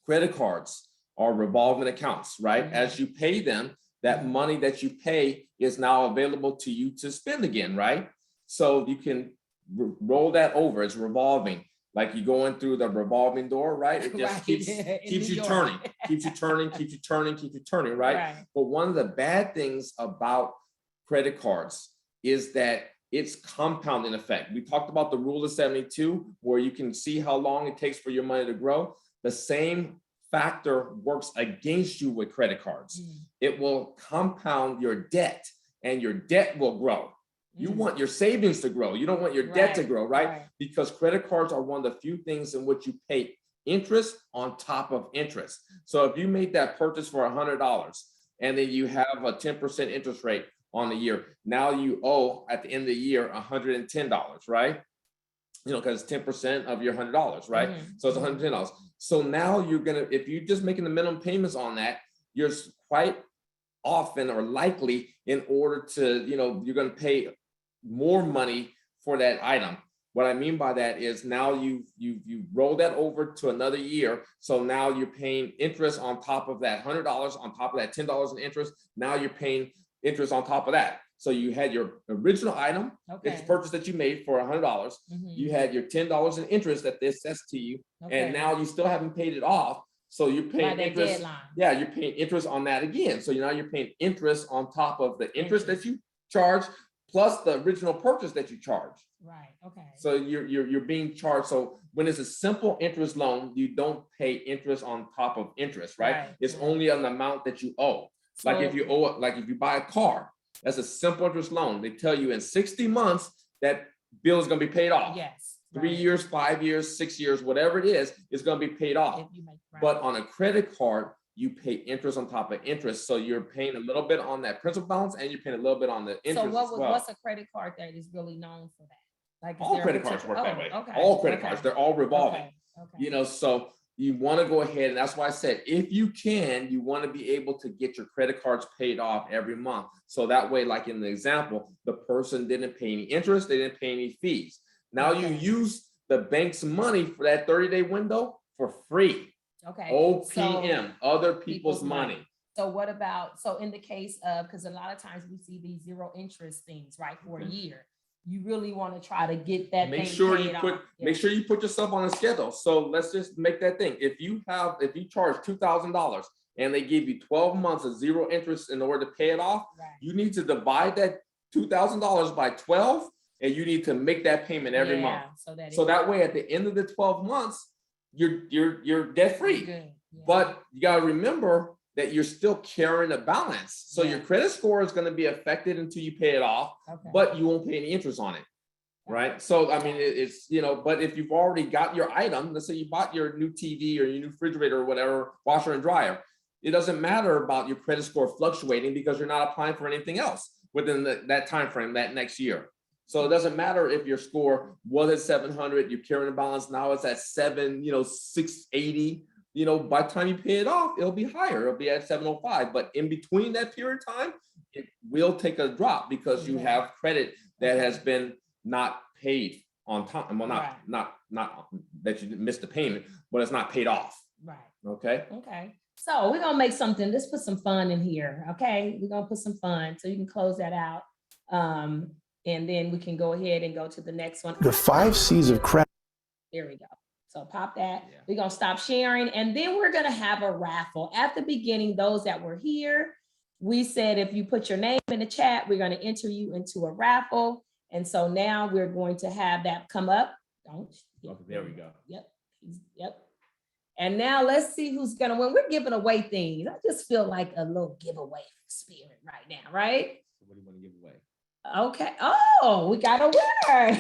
credit cards are revolving accounts, right? Mhm. As you pay them, that money that you pay is now available to you to spend again, right? So you can roll that over. It's revolving, like you going through the revolving door, right? It just Right. keeps In keeps New you York. turning, keeps you turning, keeps you turning, keeps you turning, right? But one of the bad things about credit cards is that it's compounding effect. We talked about the rule of 72, where you can see how long it takes for your money to grow. The same factor works against you with credit cards. Mm. It will compound your debt, and your debt will grow. You Mm. want your savings to grow. You don't want your debt to Right, grow, right? right. Because credit cards are one of the few things in which you pay interest on top of interest. So if you made that purchase for $100 and then you have a 10% interest rate on the year, now you owe at the end of the year $110, right? Because 10% of your $100, right? Mhm. So it's $110. So now if you're just making the minimum payments on that, you're quite often or likely, in order to, you're going to pay more money for that item. What I mean by that is, now you roll that over to another year. So now you're paying interest on top of that $100, on top of that $10 in interest. Now you're paying interest on top of that. So you had your original item, it's Okay. purchase that you made for $100. Mhm. You had your $10 in interest that they assessed to you, Okay. and now you still haven't paid it off. So you're By paying that interest. deadline. Yeah, you're paying interest on that again. So now you're paying interest on top of the interest that you charge plus the original purchase that you charge. Right, okay. So you're being charged. So when it's a simple interest loan, you don't pay interest on top of interest, right? Right, It's right. only an amount that you owe. Like if So- you owe it, like if you buy a car, that's a simple interest loan. They tell you in 60 months that bill is gonna be paid off. Yes. 3 right. years, 5 years, 6 years, whatever it is, it's gonna be paid off. If you make- right. But on a credit card, you pay interest on top of interest. So you're paying a little bit on that principal balance and you're paying a little bit on the So interest what as was, well. what's a credit card that is really known for that? Like, is All there a credit cards work particular- that way. oh, okay, All credit okay, cards, they're all revolving. okay, okay. You know, so you want to go ahead, and that's why I said, if you can, you want to be able to get your credit cards paid off every month. So that way, like in the example, the person didn't pay any interest, they didn't pay any fees. Now you Okay. use the bank's money for that 30-day window for free. Okay. OPM, so other people's money. So what about, so in the case of, because a lot of times we see these zero interest things, right, for a Mhm. year, you really want to try to get that Make thing sure you paid put, off. make sure you put yourself on a schedule. So let's just make that thing. If you charge $2,000 and they give you 12 months of zero interest in order to pay it off, Right. you need to divide that $2,000 by 12 and you need to make that payment every month. Yeah, so that. So it- that way, at the end of the 12 months, you're debt free. Good, yeah. But you gotta remember that you're still carrying a balance. So your Yeah. credit score is gonna be affected until you pay it off, Okay. but you won't pay any interest on it. Right? So I mean, it's, you know, but if you've already got your item, let's say you bought your new TV or your new refrigerator or whatever, washer and dryer, it doesn't matter about your credit score fluctuating because you're not applying for anything else within that time frame, that next year. So it doesn't matter if your score was at 700, you're carrying a balance, now it's at 680. You know, by the time you pay it off, it'll be higher. It'll be at 705. But in between that period of time, it will take a drop because you Okay. have credit that Okay. has been not paid on time. Well, Right. not that you missed the payment, but it's not paid off. Right. Okay. Okay, so we're gonna make something, let's put some fun in here, okay? We're gonna put some fun, so you can close that out. And then we can go ahead and go to the next one. The 5 C's of credit. There we go. So pop that. Yeah. We're gonna stop sharing, and then we're gonna have a raffle. At the beginning, those that were here, we said if you put your name in the chat, we're gonna enter you into a raffle. And so now we're going to have that come up. Don't. Okay, there we go. Yep, yep. And now let's see who's gonna win. We're giving away things. I just feel like a little giveaway spirit right now, right? So what do you want to give away? Okay. Oh, we got a winner.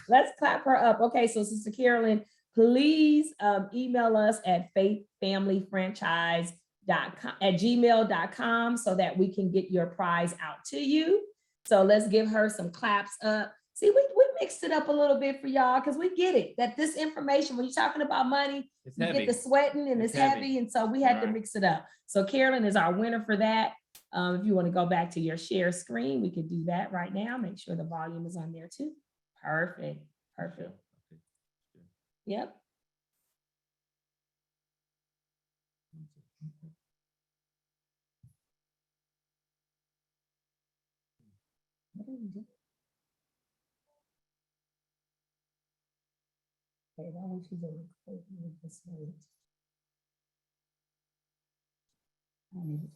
Let's clap her up. Okay, so Sister Carolyn, please email us at faithfamilyfranchise.com@gmail.com so that we can get your prize out to you. So let's give her some claps up. See, we mixed it up a little bit for y'all because we get it that this information, when you're talking about money, It's you get the sweating and it's heavy. And so we had to Right. mix it up. So Carolyn is our winner for that. If you want to go back to your share screen, we could do that right now. Make sure the volume is on there too. Perfect, perfect. Yep. What did we do? Okay, that one she's over. This way. I need-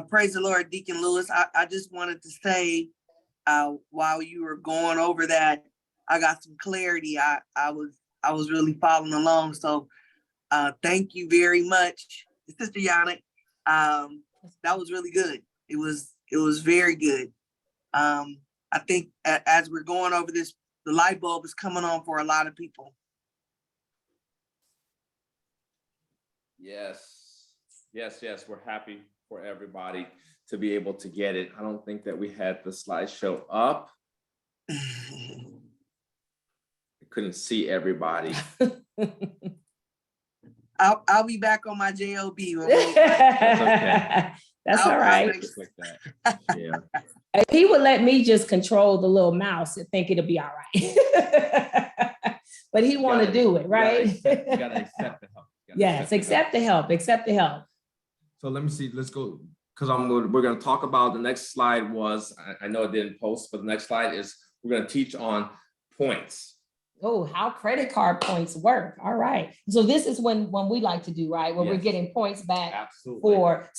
Praise the Lord, Deacon Lewis. I just wanted to say, while you were going over that, I got some clarity. I was really following along. So thank you very much, Sister Yannick. That was really good. It was very good. I think as we're going over this, the light bulb is coming on for a lot of people. Yes, we're happy for everybody to be able to get it. I don't think that we had the slideshow up. couldn't see everybody. I'll be back on my JOB. When That's I'll- all I'll right. make- Click that. Yeah. If he would let me just control the little mouse and think it'll be all right. But he want to Gotta- do it, you right? gotta accept the help. You gotta Yes, accept the help, accept the help. So let me see, let's go, because we're gonna talk about, the next slide was, I know it didn't post, but the next slide is, we're gonna teach on points. Oh, how credit card points work. All right. So this is when we like to do, right? Where we're Yes. getting points back Absolutely. for,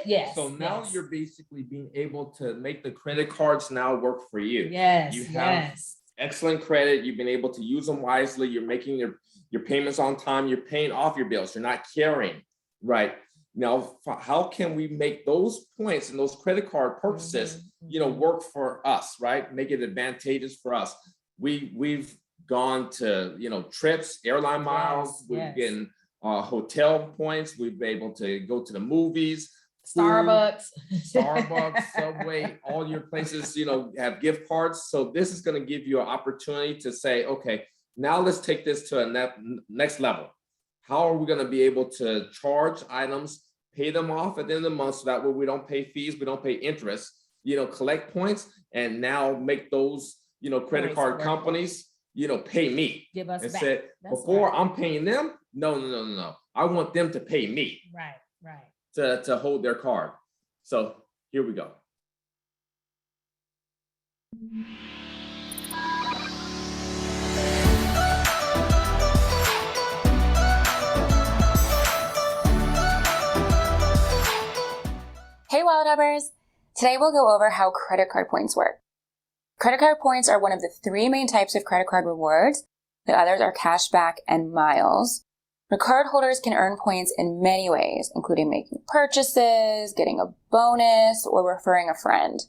yes. So now yes. you're basically being able to make the credit cards now work for you. Yes, You have yes. excellent credit, you've been able to use them wisely, you're making your payments on time, you're paying off your bills, you're not carrying, right? Now, how can we make those points and those credit card purchases, work for us, right? Make it advantageous for us. We've gone to, trips, airline miles, we've yes. getting hotel points, we've been able to go to the movies, Starbucks. Starbucks, Subway, all your places, have gift cards. So this is going to give you an opportunity to say, okay, now let's take this to a next level. How are we going to be able to charge items, pay them off at the end of the month, so that way we don't pay fees, we don't pay interest, collect points, and now make those, credit Points card work. companies, pay me. Give us And back. said, That's before right. I'm paying them, no. I want them to pay me Right, right. to hold their card. So here we go. Hey Wild Hubbers! Today we'll go over how credit card points work. Credit card points are one of the three main types of credit card rewards. The others are cashback and miles. The card holders can earn points in many ways, including making purchases, getting a bonus, or referring a friend.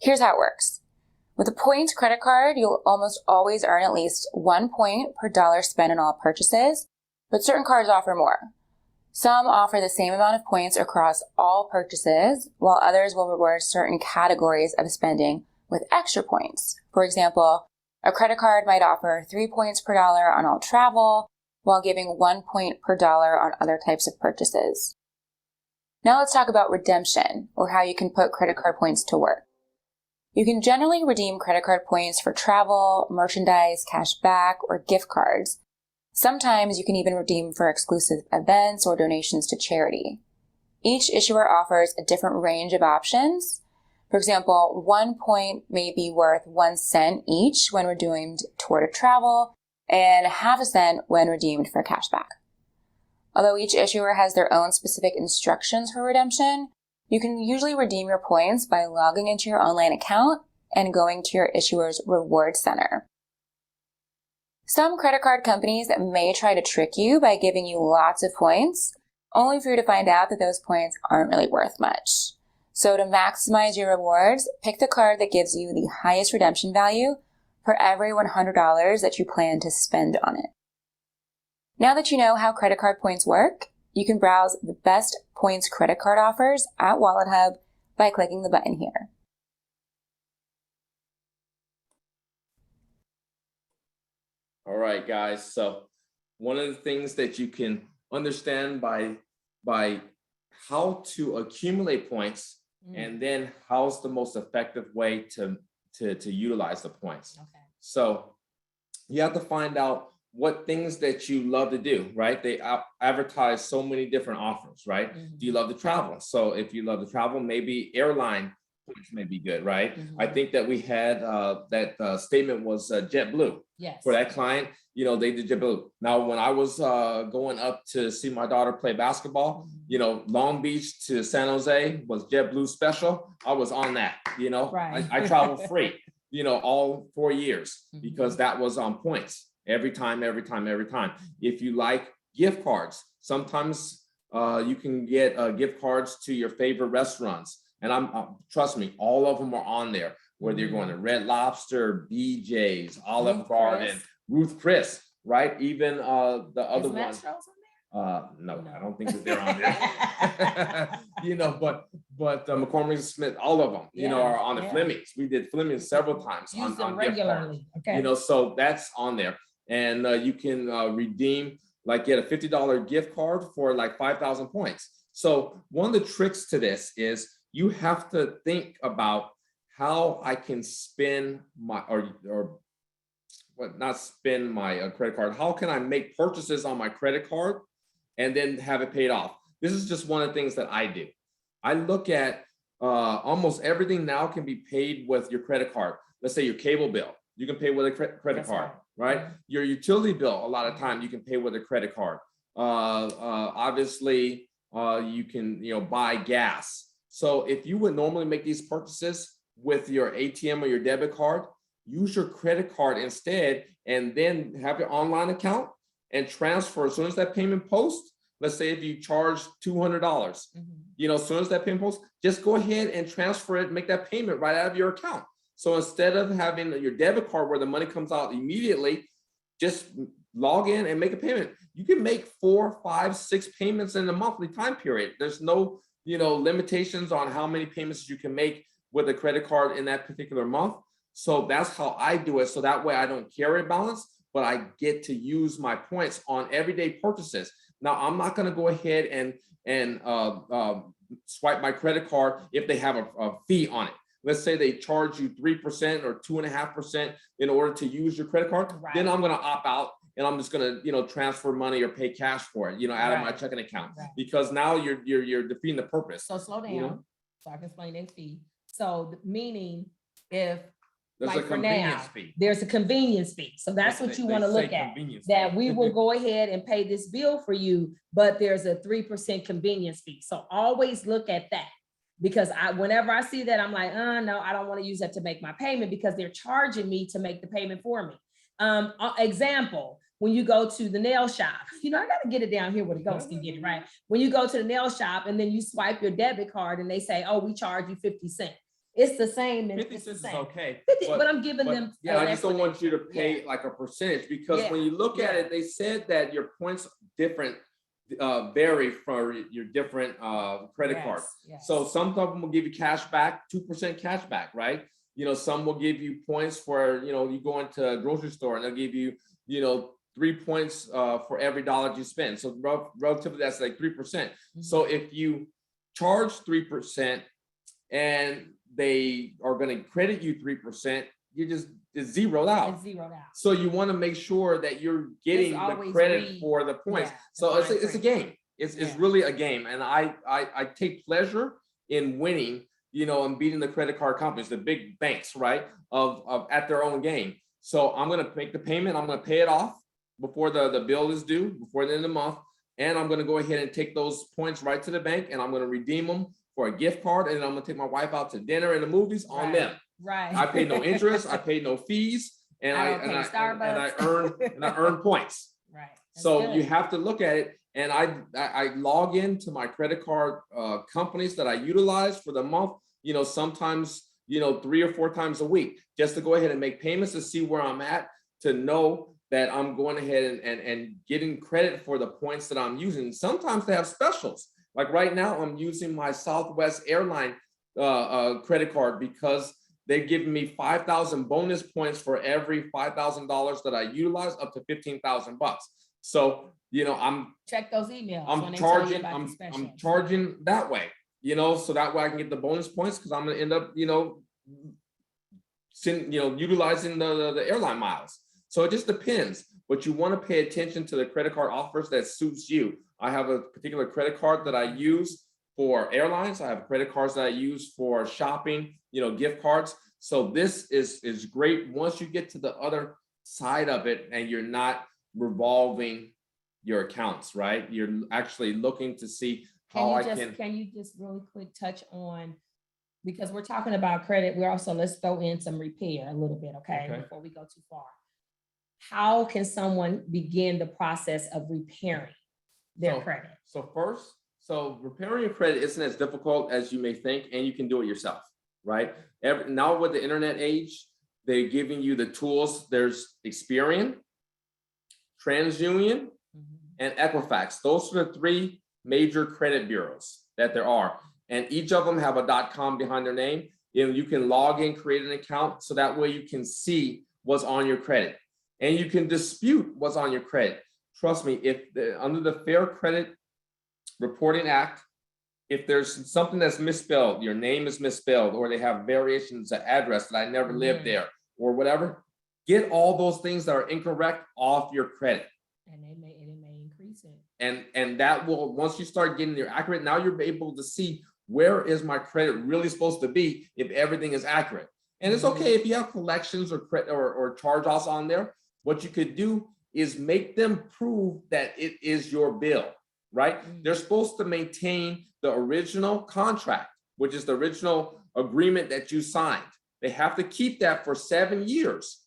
Here's how it works. With a points credit card, you'll almost always earn at least 1 point per dollar spent on all purchases, but certain cards offer more. Some offer the same amount of points across all purchases, while others will reward certain categories of spending with extra points. For example, a credit card might offer 3 points per dollar on all travel, while giving 1 point per dollar on other types of purchases. Now let's talk about redemption, or how you can put credit card points to work. You can generally redeem credit card points for travel, merchandise, cash back, or gift cards. Sometimes you can even redeem for exclusive events or donations to charity. Each issuer offers a different range of options. For example, 1 point may be worth 1 cent each when redeemed toward a travel, and half a cent when redeemed for cashback. Although each issuer has their own specific instructions for redemption, you can usually redeem your points by logging into your online account and going to your issuer's reward center. Some credit card companies may try to trick you by giving you lots of points, only for you to find out that those points aren't really worth much. So to maximize your rewards, pick the card that gives you the highest redemption value for every $100 that you plan to spend on it. Now that you know how credit card points work, you can browse the best points credit card offers at WalletHub by clicking the button here. All right, guys. So one of the things that you can understand by how to accumulate points, and then how's the most effective way to utilize the points. Okay. So you have to find out what things that you love to do, right? They advertise so many different offers, right? Do you love to travel? So if you love to travel, maybe airline points may be good, right? I think that we had that statement was JetBlue. Yes. For that client, they did JetBlue. Now, when I was going up to see my daughter play basketball, Long Beach to San Jose was JetBlue special. I was on that, Right. I traveled free, all 4 years because that was on points every time. If you like gift cards, sometimes you can get gift cards to your favorite restaurants. And trust me, all of them are on there. Whether you're going to Red Lobster, BJ's, Olive Garden, Ruth Chris, right? Even the other one, No, I don't think that they're on there. You know, but McCormick Smith, all of them, you know, are on the Yeah. Flemings. We did Flemings several times Use on them gift cards. regularly, okay? You know, so that's on there. And you can redeem, like get a $50 gift card for like 5,000 points. So one of the tricks to this is you have to think about how I can spend my, or what, not spend my credit card. How can I make purchases on my credit card and then have it paid off? This is just one of the things that I do. I look at almost everything now can be paid with your credit card. Let's say your cable bill, you can pay with a credit That's card, right. right? Your utility bill, a lot of time you can pay with a credit card. Obviously, you can, you know, buy gas. So if you would normally make these purchases with your ATM or your debit card, use your credit card instead, and then have your online account and transfer as soon as that payment posts. Let's say if you charge $200, you know, as soon as that payment posts, just go ahead and transfer it, make that payment right out of your account. So instead of having your debit card where the money comes out immediately, just log in and make a payment. You can make 4, 5, 6 payments in a monthly time period. There's no, you know, limitations on how many payments you can make with a credit card in that particular month. So that's how I do it. So that way I don't carry a balance, but I get to use my points on everyday purchases. Now, I'm not going to go ahead and swipe my credit card if they have a fee on it. Let's say they charge you 3% or 2.5% in order to use your credit card. Right. Then I'm going to opt out and I'm just going to, you know, transfer money or pay cash for it, you know, out of my Right. checking account, Right. because now you're defeating the purpose. So slow down, You know? so I can explain that fee. So meaning if, There's like a for convenience now, fee. there's a convenience fee. So that's what you want to look at. That we will go ahead and pay this bill for you, but there's a 3% convenience fee. So always look at that. Because whenever I see that, I'm like, no, I don't want to use that to make my payment because they're charging me to make the payment for me. Example, when you go to the nail shop, you know, I got to get it down here where the ghost can get it, right? When you go to the nail shop and then you swipe your debit card and they say, oh, we charge you 50 cents. It's the same. 50 cents is okay. 50, but I'm giving them. Yeah, I an just don't want you to explanation. pay like a percentage, because Yeah. when you look at Yeah. it, they said that your points different vary for your different credit cards. Yes. So some of them will give you cash back, 2% cash back, right? You know, some will give you points for, you know, you go into a grocery store and they'll give you, you know, 3 points for every dollar you spend. So relatively, that's like 3%. So if you charge 3% and they are going to credit you 3%, you just it's zeroed out. It's zeroed out. So you want to make sure that you're getting the always credit read- for the points. yeah, So the it's fine a print. game. It's Yeah. really a game, and I take pleasure in winning, you know, and beating the credit card companies, the big banks, right, of at their own game. So I'm going to make the payment. I'm going to pay it off before the bill is due, before the end of the month, and I'm going to go ahead and take those points right to the bank, and I'm going to redeem them for a gift card, and I'm going to take my wife out to dinner and the movies on Right. them. Right. I pay no interest. I pay no fees, and I I don't pay Starbucks. I earn points. Right. That's So good. you have to look at it, and I log into my credit card companies that I utilize for the month. You know, sometimes, you know, 3 or 4 times a week, just to go ahead and make payments to see where I'm at, to know that I'm going ahead and getting credit for the points that I'm using. Sometimes they have specials. Like right now, I'm using my Southwest Airline credit card because they're giving me 5,000 bonus points for every $5,000 that I utilize, up to 15,000 bucks. So, you know, Check those emails. when I'm they tell you charging, about the I'm specials. charging that way, you know, so that way I can get the bonus points, because I'm gonna end up, you know, utilizing the airline miles. So it just depends, but you want to pay attention to the credit card offers that suits you. I have a particular credit card that I use for airlines. I have credit cards that I use for shopping, you know, gift cards. So this is great once you get to the other side of it and you're not revolving your accounts, right? You're actually looking to see how Can you just really quick touch on, because we're talking about credit, we're also, let's throw in some repair a little bit, okay, Okay. before we go too far. How can someone begin the process of repairing their So- credit? So repairing your credit isn't as difficult as you may think, and you can do it yourself, right? Now with the internet age, they're giving you the tools. There's Experian, TransUnion, and Equifax. Those are the three major credit bureaus that there are. And each of them have a .com behind their name. You can log in, create an account, so that way you can see what's on your credit. And you can dispute what's on your credit. Trust me, under the Fair Credit Reporting Act, if there's something that's misspelled, your name is misspelled, or they have variations of address that I never lived there, or whatever, get all those things that are incorrect off your credit. And it may increase it. And that will, once you start getting your accurate, now you're able to see where is my credit really supposed to be if everything is accurate. And it's okay if you have collections or charge-offs on there. What you could do is make them prove that it is your bill, right? They're supposed to maintain the original contract, which is the original agreement that you signed. They have to keep that for 7 years.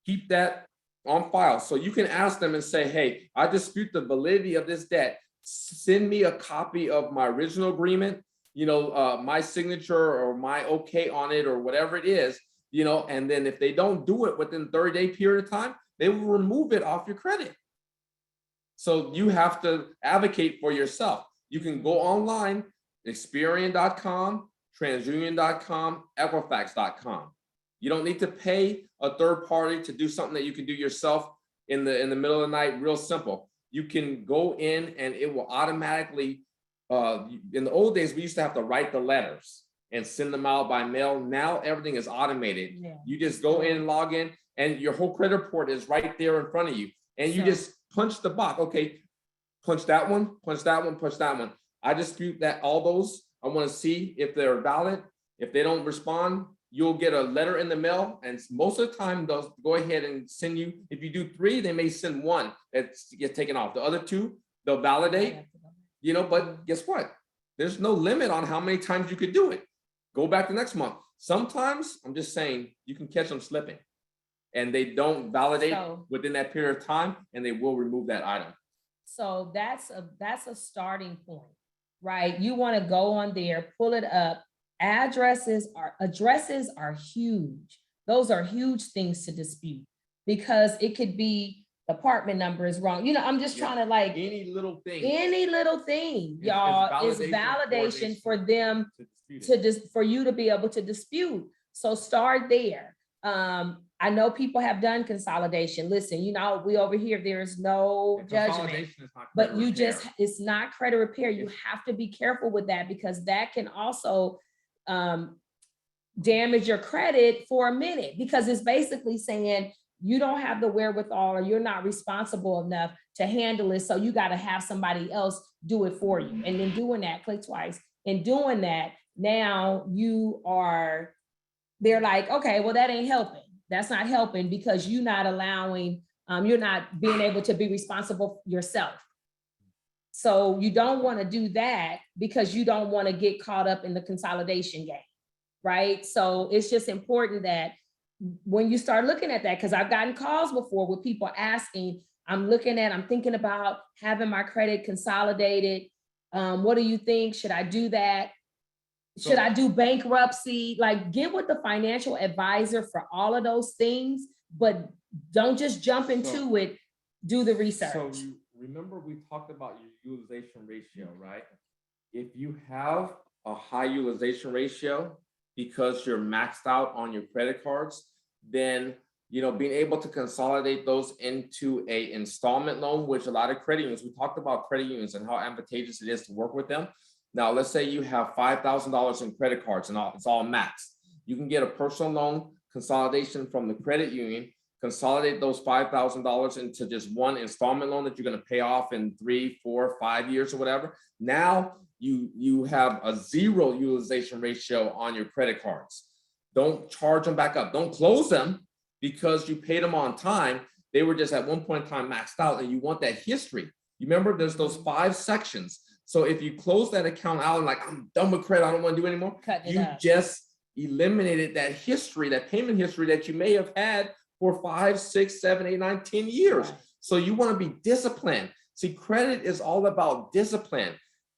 Keep that on file. So you can ask them and say, hey, I dispute the validity of this debt. Send me a copy of my original agreement, my signature or my okay on it or whatever it is, and then if they don't do it within 30-day period of time, they will remove it off your credit. So you have to advocate for yourself. You can go online, Experian.com, TransUnion.com, Equifax.com. You don't need to pay a third party to do something that you can do yourself in the middle of the night. Real simple. You can go in and it will automatically, in the old days, we used to have to write the letters and send them out by mail. Now everything is automated. Yeah. You just go in, log in, and your whole credit report is right there in front of you. And you just punch the box. Okay, punch that one, punch that one, punch that one. I dispute that all those. I want to see if they're valid. If they don't respond, you'll get a letter in the mail, and most of the time they'll go ahead and send you. If you do 3, they may send 1 that gets taken off. The other 2, they'll validate, but guess what? There's no limit on how many times you could do it. Go back the next month. Sometimes, I'm just saying, you can catch them slipping and they don't validate within that period of time, and they will remove that item. So that's a starting point, right? You want to go on there, pull it up. Addresses are huge. Those are huge things to dispute, because it could be the apartment number is wrong. I'm just trying to any little thing, y'all, is validation for them for you to be able to dispute. So start there. I know people have done consolidation. Listen, we over here, there's no judgment, but it's not credit repair. You have to be careful with that, because that can also damage your credit for a minute, because it's basically saying you don't have the wherewithal, or you're not responsible enough to handle it. So you got to have somebody else do it for you. And then doing that, click twice. And doing that, now they're like, okay, well, that ain't helping. That's not helping, because you're not allowing, you're not being able to be responsible yourself. So you don't want to do that, because you don't want to get caught up in the consolidation game, right? So it's just important that when you start looking at that, because I've gotten calls before with people asking, I'm thinking about having my credit consolidated. What do you think? Should I do that? Should I do bankruptcy? Get with the financial advisor for all of those things, but don't just jump into it. Do the research. So remember, we talked about your utilization ratio, right? If you have a high utilization ratio because you're maxed out on your credit cards, then being able to consolidate those into a installment loan, which a lot of credit unions, we talked about credit unions and how advantageous it is to work with them. Now, let's say you have $5,000 in credit cards and it's all maxed. You can get a personal loan consolidation from the credit union, consolidate those $5,000 into just one installment loan that you're going to pay off in 3, 4, 5 years or whatever. Now you have a 0 utilization ratio on your credit cards. Don't charge them back up. Don't close them because you paid them on time. They were just at one point in time maxed out, and you want that history. You remember there's those 5 sections. So if you close that account out and I'm done with credit, I don't want to do anymore, you just eliminated that history, that payment history that you may have had for 5, 6, 7, 8, 9, 10 years. Right. So you want to be disciplined. See, credit is all about discipline.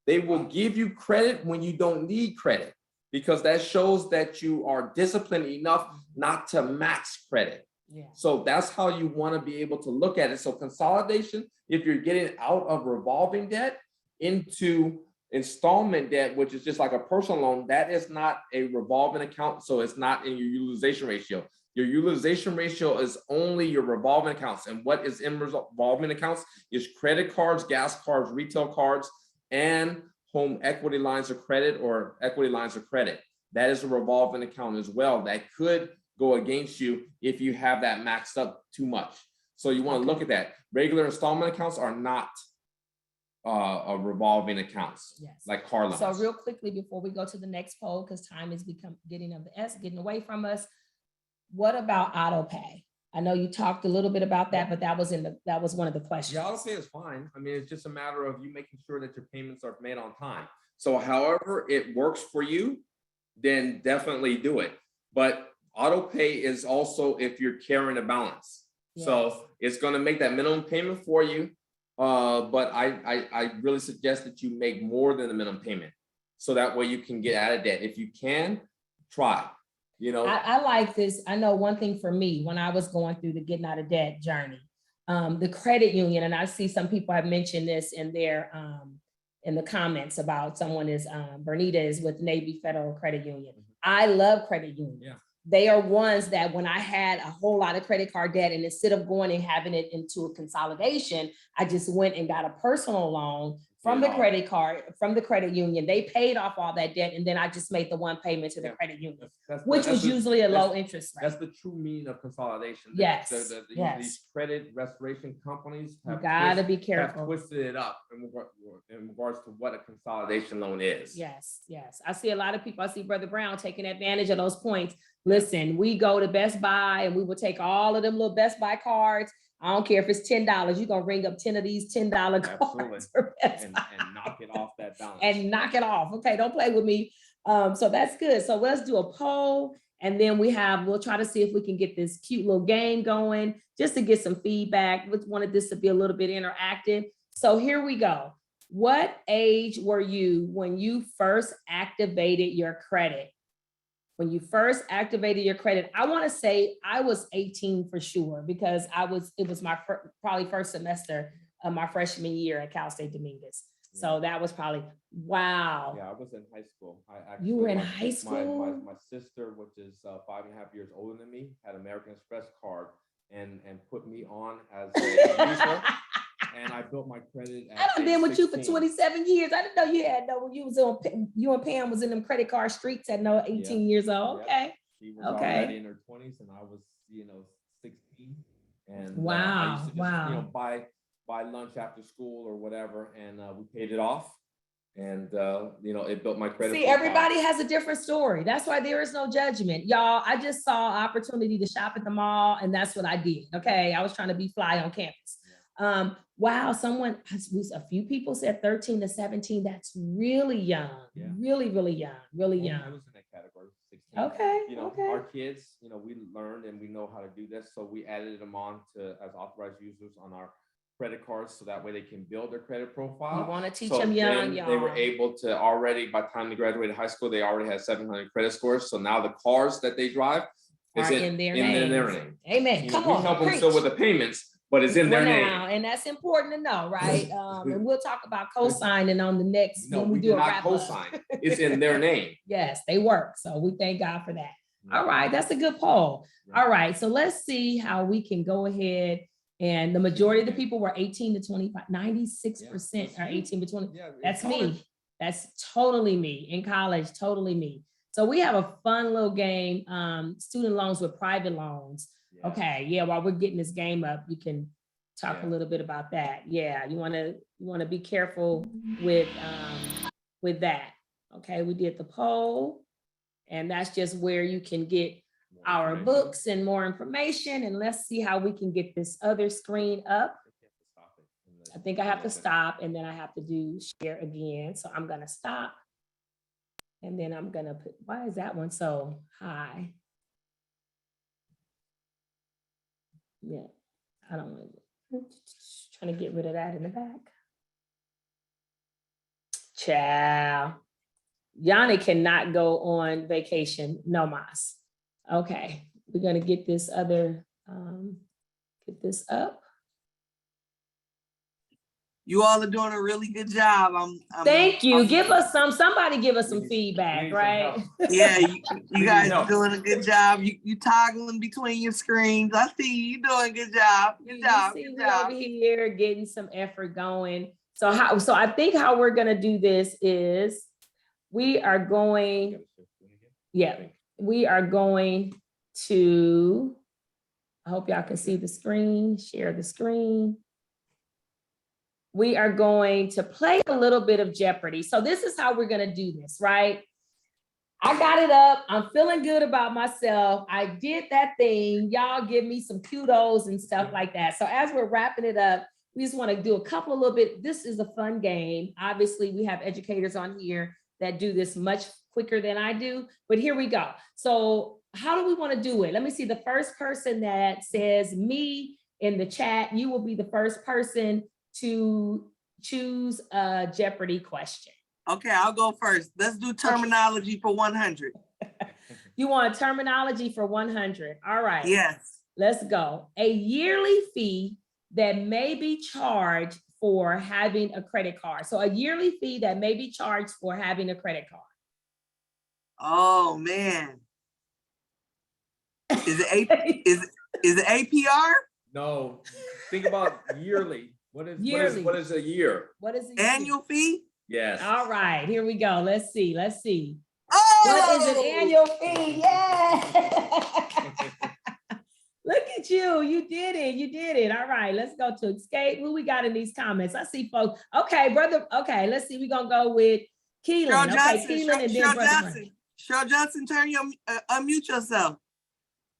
They will give you credit when you don't need credit, because that shows that you are disciplined enough not to max credit. Yeah. So that's how you want to be able to look at it. So consolidation, if you're getting out of revolving debt into installment debt, which is just like a personal loan, that is not a revolving account. So it's not in your utilization ratio. Your utilization ratio is only your revolving accounts. And what is in revolving accounts is credit cards, gas cards, retail cards, and home equity lines of credit or equity lines of credit. That is a revolving account as well. That could go against you if you have that maxed up too much. So you want to look at that. Regular installment accounts are not revolving accounts, Yes. like car loans. So real quickly before we go to the next poll, because time is getting away from us. What about auto pay? I know you talked a little bit about that, but that was one of the questions. Yeah, auto pay is fine. I mean, it's just a matter of you making sure that your payments are made on time. So however it works for you, then definitely do it. But auto pay is also if you're carrying a balance. Yes. So it's going to make that minimum payment for you. But I really suggest that you make more than the minimum payment. So that way you can get out of debt. If you can, try. You know, I like this. I know one thing for me, when I was going through the getting out of debt journey, the credit union, and I see some people have mentioned this in their in the comments about someone is Bernita is with Navy Federal Credit Union. I love credit unions. Yeah. They are ones that when I had a whole lot of credit card debt, and instead of going and having it into a consolidation, I just went and got a personal loan from the credit union. They paid off all that debt, and then I just made the one payment to the credit union, which was usually a low interest rate. That's the true meaning of consolidation. Yes, yes. These credit restoration companies You have gotta be have careful. twisted it up in regards to what a consolidation loan is. Yes, yes. I see a lot of people, I see Brother Brown taking advantage of those points. Listen, we go to Best Buy and we will take all of them little Best Buy cards. I don't care if it's $10, you're gonna ring up 10 of these $10 cards for Best And Buy. knock it off that balance. And knock it off. Okay, don't play with me. So that's good. So let's do a poll. And then we'll try to see if we can get this cute little game going just to get some feedback. We wanted this to be a little bit interactive. So here we go. What age were you when you first activated your credit? When you first activated your credit, I want to say I was 18 for sure, because it was my probably first semester of my freshman year at Cal State Dominguez. So that was probably, wow. Yeah, I was in high school. You were in high school? My sister, which is 5.5 years older than me, had American Express card and put me on as a user. And I built my credit. I've been with you for 27 years. I didn't know you had no, you and Pam was in them credit card streets at 18 years old. Okay. She was already in her 20s and I was, 16. And I wow, used to just, wow. buy lunch after school or whatever, and we paid it off. And it built my credit. See, everybody has a different story. That's why there is no judgment. Y'all, I just saw opportunity to shop at the mall, and that's what I did. Okay. I was trying to be fly on campus. Wow, a few people said 13 to 17. That's really young. Yeah. Really, really young. Really young. I was in that category, 16. Okay. Okay. Our kids, we learned and we know how to do this. So we added them on as authorized users on our credit cards, so that way they can build their credit profile. You want to teach them young, y'all. They were able to already, by the time they graduated high school, they already had 700 credit scores. So now the cars that they drive is in their name. Amen. Come on. We help them still with the payments, but it's in their name. And that's important to know, right? And we'll talk about co-signing on the next. No, when we do do a not wrap co-sign. It's in their name. Yes, they work. So we thank God for that. All right, that's a good poll. All right, so let's see how we can go ahead. And the majority of the people were 18 to 25, 96% are 18 to 20. Yeah, That's me. That's totally me. In college, totally me. So we have a fun little game, student loans with private loans. Yeah. Okay, yeah, while we're getting this game up, you can talk a little bit about that. Yeah, you wanna be careful with that. Okay, we did the poll, and that's just where you can get our books and more information. And let's see how we can get this other screen up. I think I have to stop, and then I have to do share again. So I'm gonna stop. And then I'm gonna put, why is that one so high? Yeah, I don't want to, trying to get rid of that in the back. Ciao. Yanni cannot go on vacation, no mas. Okay, we're gonna get this other get this up. You all are doing a really good job. Thank you. I'm- Give us somebody give us some We feedback, need some right? help. Yeah, you need guys are help. doing a good job. You toggling between your screens. I see you doing a good job. Good You job. see Good me job. over here getting some effort going. So I think how we're gonna do this is we are going to, I hope y'all can see the screen, share the screen. We are going to play a little bit of Jeopardy. So this is how we're gonna do this, right? I got it up. I'm feeling good about myself. I did that thing. Y'all give me some kudos and stuff like that. So as we're wrapping it up, we just want to do a couple of little bit. This is a fun game. Obviously, we have educators on here that do this much quicker than I do, but here we go. So how do we want to do it? Let me see. The first person that says me in the chat, you will be the first person to choose a Jeopardy question. Okay, I'll go first. Let's do terminology for 100. You want terminology for 100. All right. Yes. Let's go. A yearly fee that may be charged for having a credit card. So a yearly fee that may be charged for having a credit card. Oh man. Is it APR? No, think about yearly. Yearly. What is a year? What is it? Annual fee? Yes. All right, here we go. Let's see. Oh! What is an annual fee? Yeah. Look at you. You did it. All right, let's go to escape. Who we got in these comments? I see folks. Okay, brother. Okay, let's see. We're going to go with Keelan. Cheryl Okay, Johnson. Keelan and then Cheryl Brother Johnson. Brown. Cheryl Johnson, unmute yourself.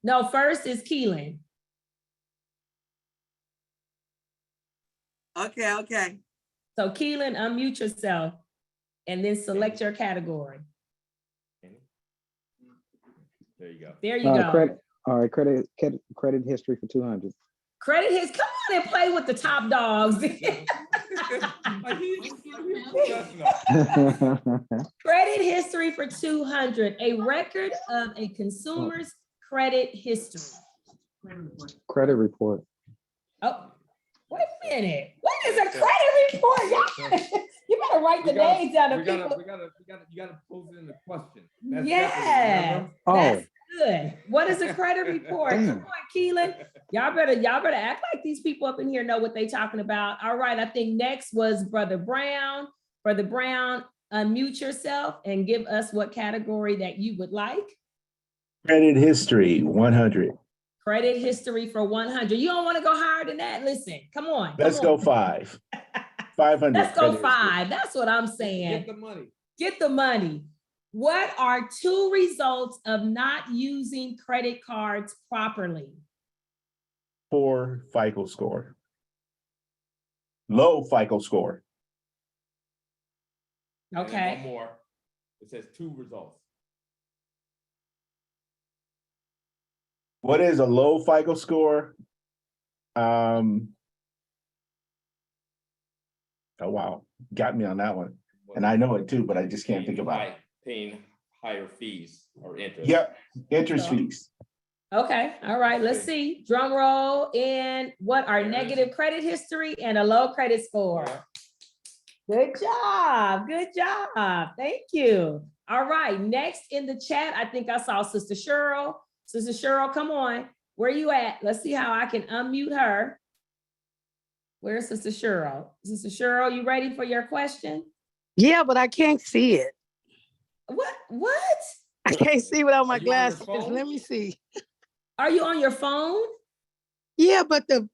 No, first is Keelan. Okay. So Keelan, unmute yourself and then select your category. There you go. There you go. Credit history for 200. Credit his, come on and play with the top dogs. Credit history for 200, a record of a consumer's credit history. Credit report. Oh, wait a minute. What is a credit report? Y'all, you better write the names down of people. You gotta pose it in the question. That's Yeah, that's good. What is a credit report? Come on, Keelan. Y'all better act like these people up in here know what they talking about. All right, I think next was Brother Brown. Brother Brown, unmute yourself and give us what category that you would like. Credit history, 100. Credit history for 100. You don't want to go higher than that? Listen, come on. Let's go 5. 500. Let's go credit 5. history. That's what I'm saying. Get the money. Get the money. What are 2 results of not using credit cards properly? Poor FICO score. Low FICO score. And then Okay. one more. It says 2 results. What is a low FICO score? Oh, wow. Got me on that one. And I know it too, but I just can't think about it. Paying higher fees or interest. Yep, interest fees. Okay. All right. Let's see. Drum roll. And what are negative credit history and a low credit score? Good job. Good job. Thank you. All right. Next in the chat, I think I saw Sister Cheryl. Sister Cheryl, come on. Where you at? Let's see how I can unmute her. Where's Sister Cheryl? Sister Cheryl, you ready for your question? Yeah, but I can't see it. What? I can't see without my Are you on your glasses. phone? Let me see. Are you on your phone? Yeah, but the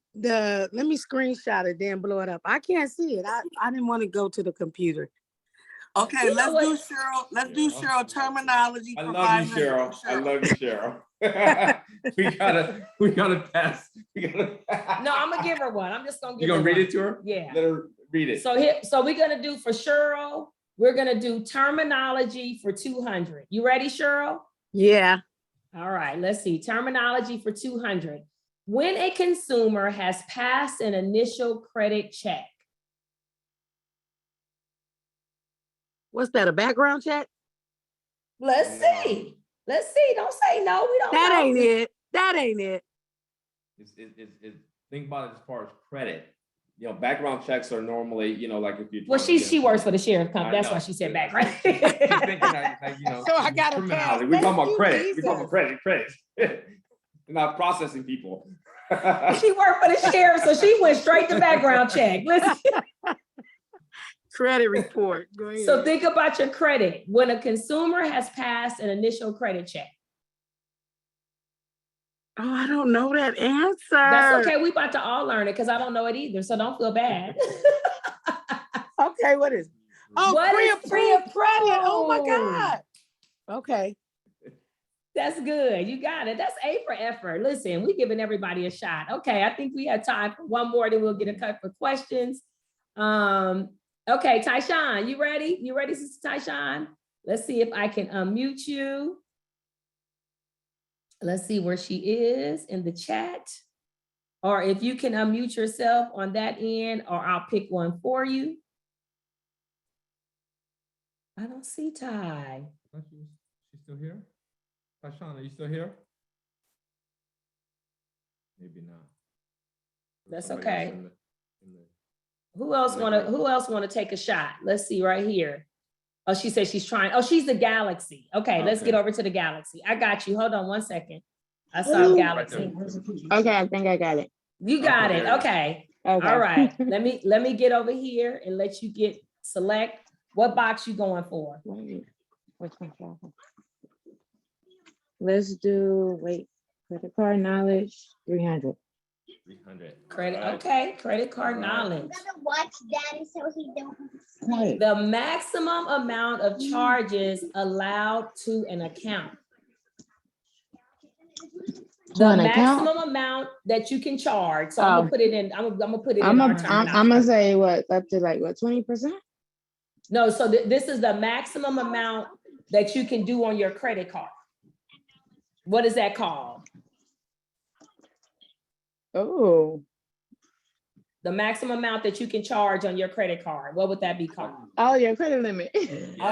let me screenshot it, then blow it up. I can't see it. I didn't want to go to the computer. Okay, You know let's do what? Cheryl. Let's do Cheryl terminology. I for love you, 500. Cheryl. I love you, Cheryl. we gotta pass. No, I'm gonna give her one. I'm just gonna give You her gonna read one. it to her? Yeah. Let her read it. So we're gonna do for Cheryl, we're gonna do terminology for 200. You ready, Cheryl? Yeah. All right, let's see. Terminology for 200. When a consumer has passed an initial credit check. What's that? A background check? Let's see. Let's see. Don't say no. We don't That know. ain't it. That ain't it. Think about it as far as credit. You know, background checks are normally, you know, like if you. Well, she works for the sheriff company. I That's why know. she said background. She's thinking like, you know, So I gotta criminality. pass. We're talking about Thank credit. you, We're talking about credit. We're not processing people. She worked for the sheriff, so she went straight to background check. Listen. Credit report. Go ahead. So think about your credit. When a consumer has passed an initial credit check. Oh, I don't know that answer. That's okay. We about to all learn it because I don't know it either. So don't feel bad. Okay, what is? Oh, What is pre-approved credit. Oh my pre-approved? God. Okay. That's good. You got it. That's A for effort. Listen, we giving everybody a shot. Okay, I think we have time for one more, then we'll get a cut for questions. Okay, Tyshawn, you ready? You ready, Sister Tyshawn? Let's see if I can unmute you. Let's see where she is in the chat. Or if you can unmute yourself on that end, or I'll pick one for you. I don't see Ty. She's still here? Tyshawn, are you still here? Maybe not. That's Somebody okay. else in the- Who else wanna take a shot? Let's see right here. Oh, she said she's trying. Oh, she's the Galaxy. Okay, let's get Okay. over to the Galaxy. I got you. Hold on one second. I saw Galaxy. Okay, I think I got it. You got Okay, it. there you Okay. Okay. All right. Let me get over here and let you select what box you going for. Wait, what's my problem? Let's do, credit card knowledge, 300. 300. Credit, All right. okay, credit card All right. knowledge. Watch daddy so he don't. Right. The maximum amount of charges allowed to an account. To The an account? maximum amount that you can charge. So I'm gonna Oh. put it in, I'm gonna put it in I'm our gonna terminology. say what, up to like what, 20%? No, so this is the maximum amount that you can do on your credit card. What is that called? Oh, The maximum amount that you can charge on your credit card. What would that be called? oh, your credit limit. Okay. See,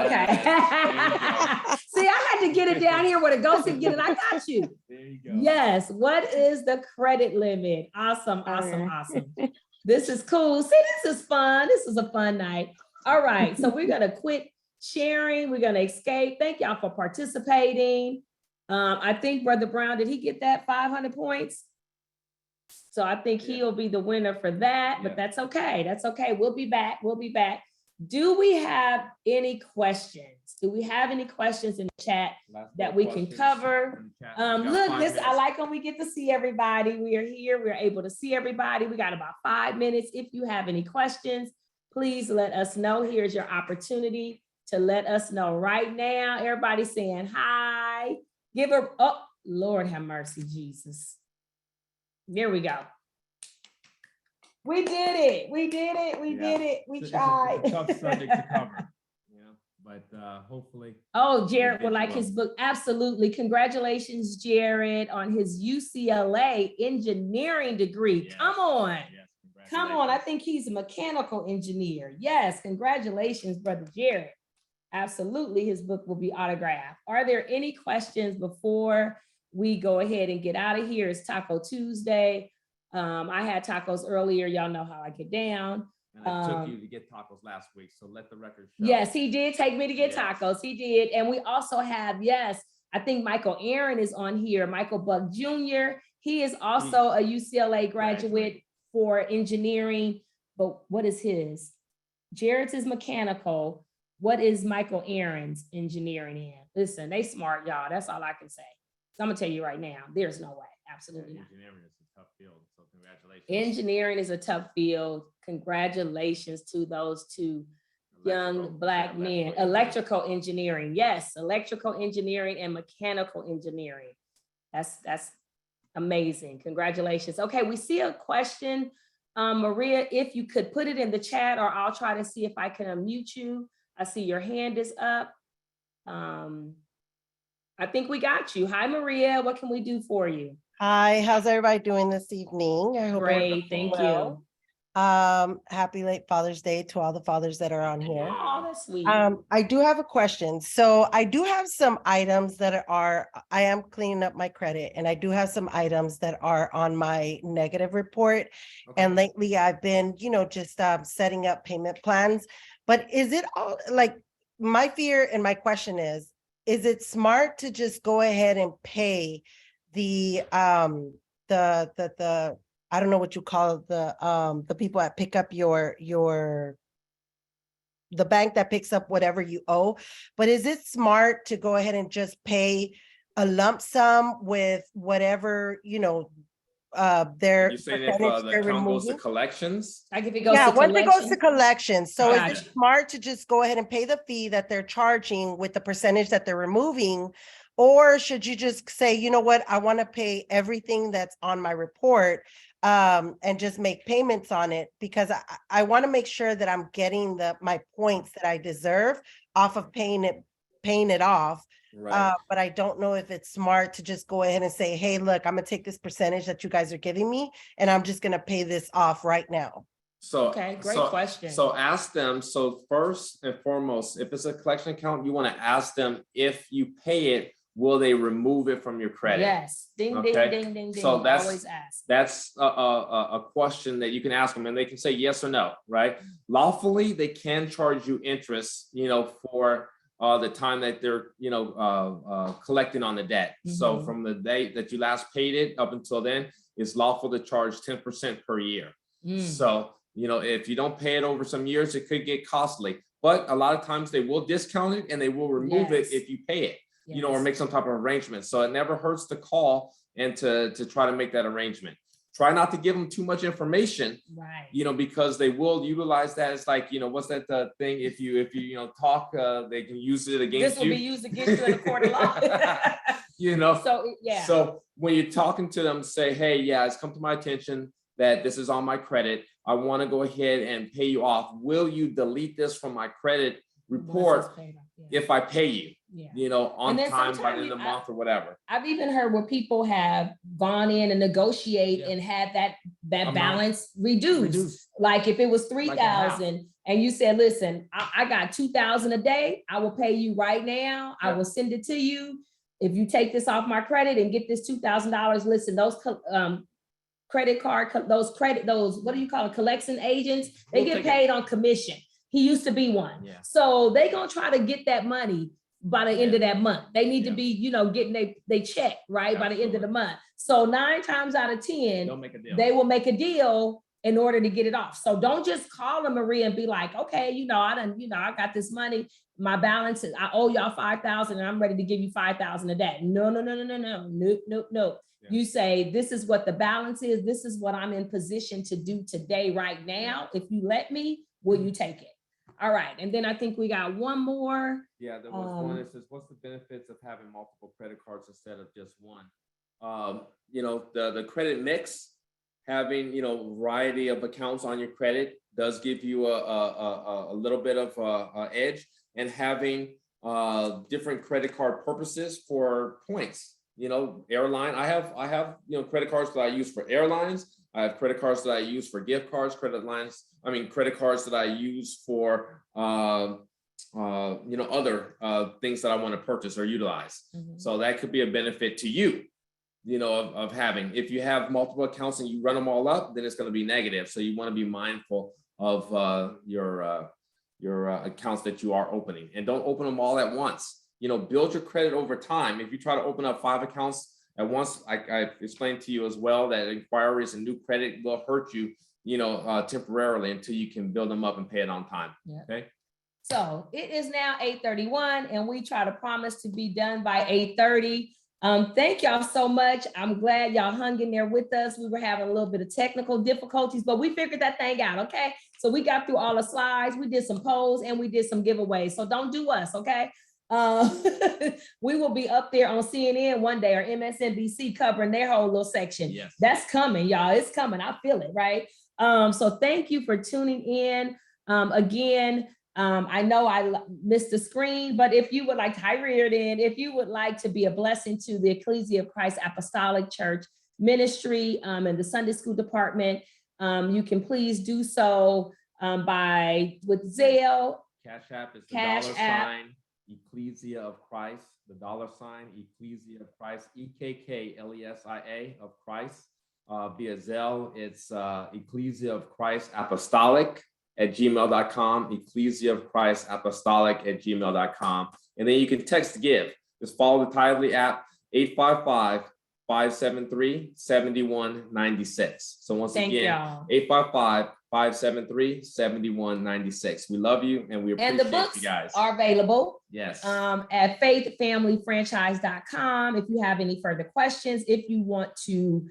I had to get it down here where the ghost can get it. I got you. There you go. Yes. What is the credit limit? Awesome, awesome, Okay. awesome. This is cool. See, this is fun. This is a fun night. All right. So we're going to quit sharing. We're going to escape. Thank y'all for participating. I think Brother Brown, did he get that 500 points? So I think he'll be the winner for that, but Yeah. that's okay. That's okay. We'll be back. We'll be back. Do we have any questions? Do we have any questions in the chat Last that four we can questions cover? in the chat. We got Look, 5 this, I minutes. like when we get to see everybody. We are here. We're able to see everybody. We got about 5 minutes. If you have any questions, please let us know. Here's your opportunity to let us know right now. Everybody saying hi. Give her, oh, Lord have mercy, Jesus. There we go. We did it. We did it. We Yeah. did it. We It's a tried. tough subject to cover, you know, but hopefully. Oh, Jared would Yes, like well. his book. Absolutely. Congratulations, Jared, on his UCLA engineering degree. Yes. Come on. Yes, Come on. I congratulations. think he's a mechanical engineer. Yes. Congratulations, Brother Jared. Absolutely. His book will be autographed. Are there any questions before we go ahead and get out of here? It's Taco Tuesday. I had tacos earlier. Y'all know how I get down. And I took you to get tacos last week, so let the record show. Yes, he did take me to get Yes. tacos. He did. And we also have, yes, I think Michael Aaron is on here, Michael Buck Jr. He is also a UCLA graduate for engineering, but what is his? Jared's is mechanical. What is Michael Aaron's engineering in? Listen, they smart, y'all. That's all I can say. So I'm gonna tell you right now, there's no way. Absolutely not. Engineering is a tough field, so congratulations. Engineering is a tough field. Congratulations to those two young Electrical, Black yeah, men. Electrical engineering, yes, electrical engineering and mechanical engineering. That's amazing. Congratulations. Okay, we see a question. Maria, if you could put it in the chat, or I'll try to see if I can unmute you. I see your hand is up. I think we got you. Hi, Maria. What can we do for you? Hi, how's everybody doing this evening? I hope Great, everybody's thank well. Happy late Father's Day to all the fathers that are on here. Oh, that's sweet. I do have a question. So I do have some items that I am cleaning up my credit, and I do have some items that are on my negative report. And lately I've been, just setting up payment plans. But is it all like, my fear and my question is it smart to just go ahead and pay the I don't know what you call the people that pick up the bank that picks up whatever you owe, but is it smart to go ahead and just pay a lump sum with whatever, their You saying if the account goes to collections? Like if it goes yeah, to once it goes to collections? collections. So is Gotcha. it smart to just go ahead and pay the fee that they're charging with the percentage that they're removing? Or should you just say, you know what, I want to pay everything that's on my report and just make payments on it, because I want to make sure that I'm getting my points that I deserve off of paying it off. Right. But I don't know if it's smart to just go ahead and say, hey, look, I'm gonna take this percentage that you guys are giving me, and I'm just gonna pay this off right now. So, Okay, great question. So ask them, so first and foremost, if it's a collection account, you want to ask them, if you pay it, will they remove it from your credit? Yes, ding, ding, Okay. ding, ding, ding. So Always ask. that's a question that you can ask them, and they can say yes or no, right? Lawfully, they can charge you interest, for the time that they're, collecting on the debt. So Mhm. from the day that you last paid it up until then, it's lawful to charge 10% per year. Mm. So, if you don't pay it over some years, it could get costly. But a lot of times they will discount it and they will remove Yes. it if you pay it, or Yes. make some type of arrangement. So it never hurts to call and to try to make that arrangement. Try not to give them too much information, Right. because they will utilize that. It's like, what's that thing? If you talk, they can use it This against will you. be used against you in a court of law. So, yeah. So when you're talking to them, say, hey, yeah, it's come to my attention that this is on my credit. I want to go ahead and pay you off. Will you delete this from my credit report Once it's paid off, yeah. if I pay you, Yeah. on And then time by the sometimes end of the month or whatever? I've even heard where people have gone in and negotiate and had that Amount balance reduced. Like if it was Like half. 3,000 and you said, listen, I got 2,000 a day, I will pay you right now. I Yep. will send it to you. If you take this off my credit and get this $2,000, listen, those credit card, those, what do you call it? Collection agents, they We'll get take it. paid on commission. He used to be one. Yeah. So they gonna try to get that money by the end of that month. They need to Yeah. be, getting they check, right? By the end of the month. So 9 times out of 10, Don't make a deal. they will make a deal in order to get it off. So don't just call them, Maria, and be like, okay, I got this money, my balance is, I owe y'all 5,000 and I'm ready to give you 5,000 a day. No. Nope. Yeah. You say, this is what the balance is. This is what I'm in position to do today, right now. If you let me, will you take it? All right. And then I think we got one more. Yeah, there was one that says, what's the benefits of having multiple credit cards instead of just one? The credit mix, having, variety of accounts on your credit does give you a little bit of a edge, and having different credit card purposes for points. Airline, I have, credit cards that I use for airlines. I have credit cards that I use for gift cards, credit cards that I use for, other things that I want to purchase or utilize. Mhm. So that could be a benefit to you, of having. If you have multiple accounts and you run them all up, then it's going to be negative. So you want to be mindful of your accounts that you are opening, and don't open them all at once. Build your credit over time. If you try to open up 5 accounts at once, I explained to you as well that inquiries and new credit will hurt you, temporarily until you can build them up and pay it on time. Yeah. Okay. So it is now 8:31 and we try to promise to be done by 8:30. Thank y'all so much. I'm glad y'all hung in there with us. We were having a little bit of technical difficulties, but we figured that thing out, okay? So we got through all the slides, we did some polls, and we did some giveaways. So don't do us, okay? We will be up there on CNN one day, or MSNBC, covering their whole little section. Yes. That's coming, y'all. It's coming. I feel it, right? So thank you for tuning in. Again, I know I missed the screen, but if you would like to, hi Reardon, if you would like to be a blessing to the Ecclesia of Christ Apostolic Church Ministry and the Sunday School Department, You can please do so with Zelle. Cash App is the Cash dollar App. sign Ecclesia of Christ, the dollar sign Ecclesia of Christ, EKKLESIA of Christ. Via Zelle, it's Ecclesia of Christ Apostolic at gmail.com, Ecclesia of Christ Apostolic at gmail.com. And then you can text give. Just follow the Tithely app, 855-573-7196. So once Thank again, y'all. 855-573-7196. We love you and we And appreciate the books you guys. are available Yes. at faithfamilyfranchise.com. If you have any further questions, if you want to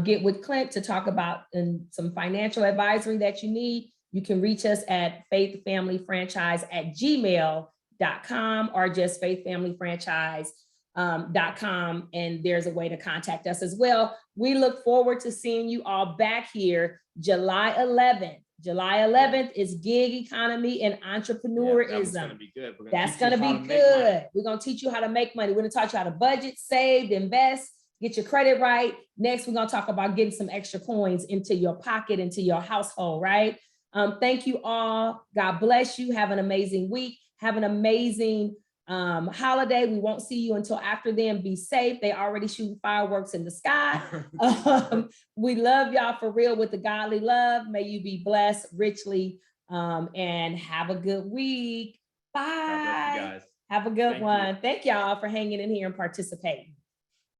get with Clint to talk about some financial advisory that you need, you can reach us at faithfamilyfranchise@gmail.com or just faithfamilyfranchise.com. And there's a way to contact us as well. We look forward to seeing you all back here July 11th. July 11th is gig economy and entrepreneurism. That's gonna be good. We're That's teach you gonna how be to make money. good. We're gonna teach you how to make money. We're gonna teach you how to budget, save, invest, get your credit right. Next, we're gonna talk about getting some extra coins into your pocket, into your household, right? Thank you all. God bless you. Have an amazing week. Have an amazing holiday. We won't see you until after then. Be safe. They already shooting fireworks in the sky. We love y'all for real with the godly love. May you be blessed richly and have a good week. God bless you Bye. guys. Have a good Thank you. one. Thank y'all for hanging in here and participating.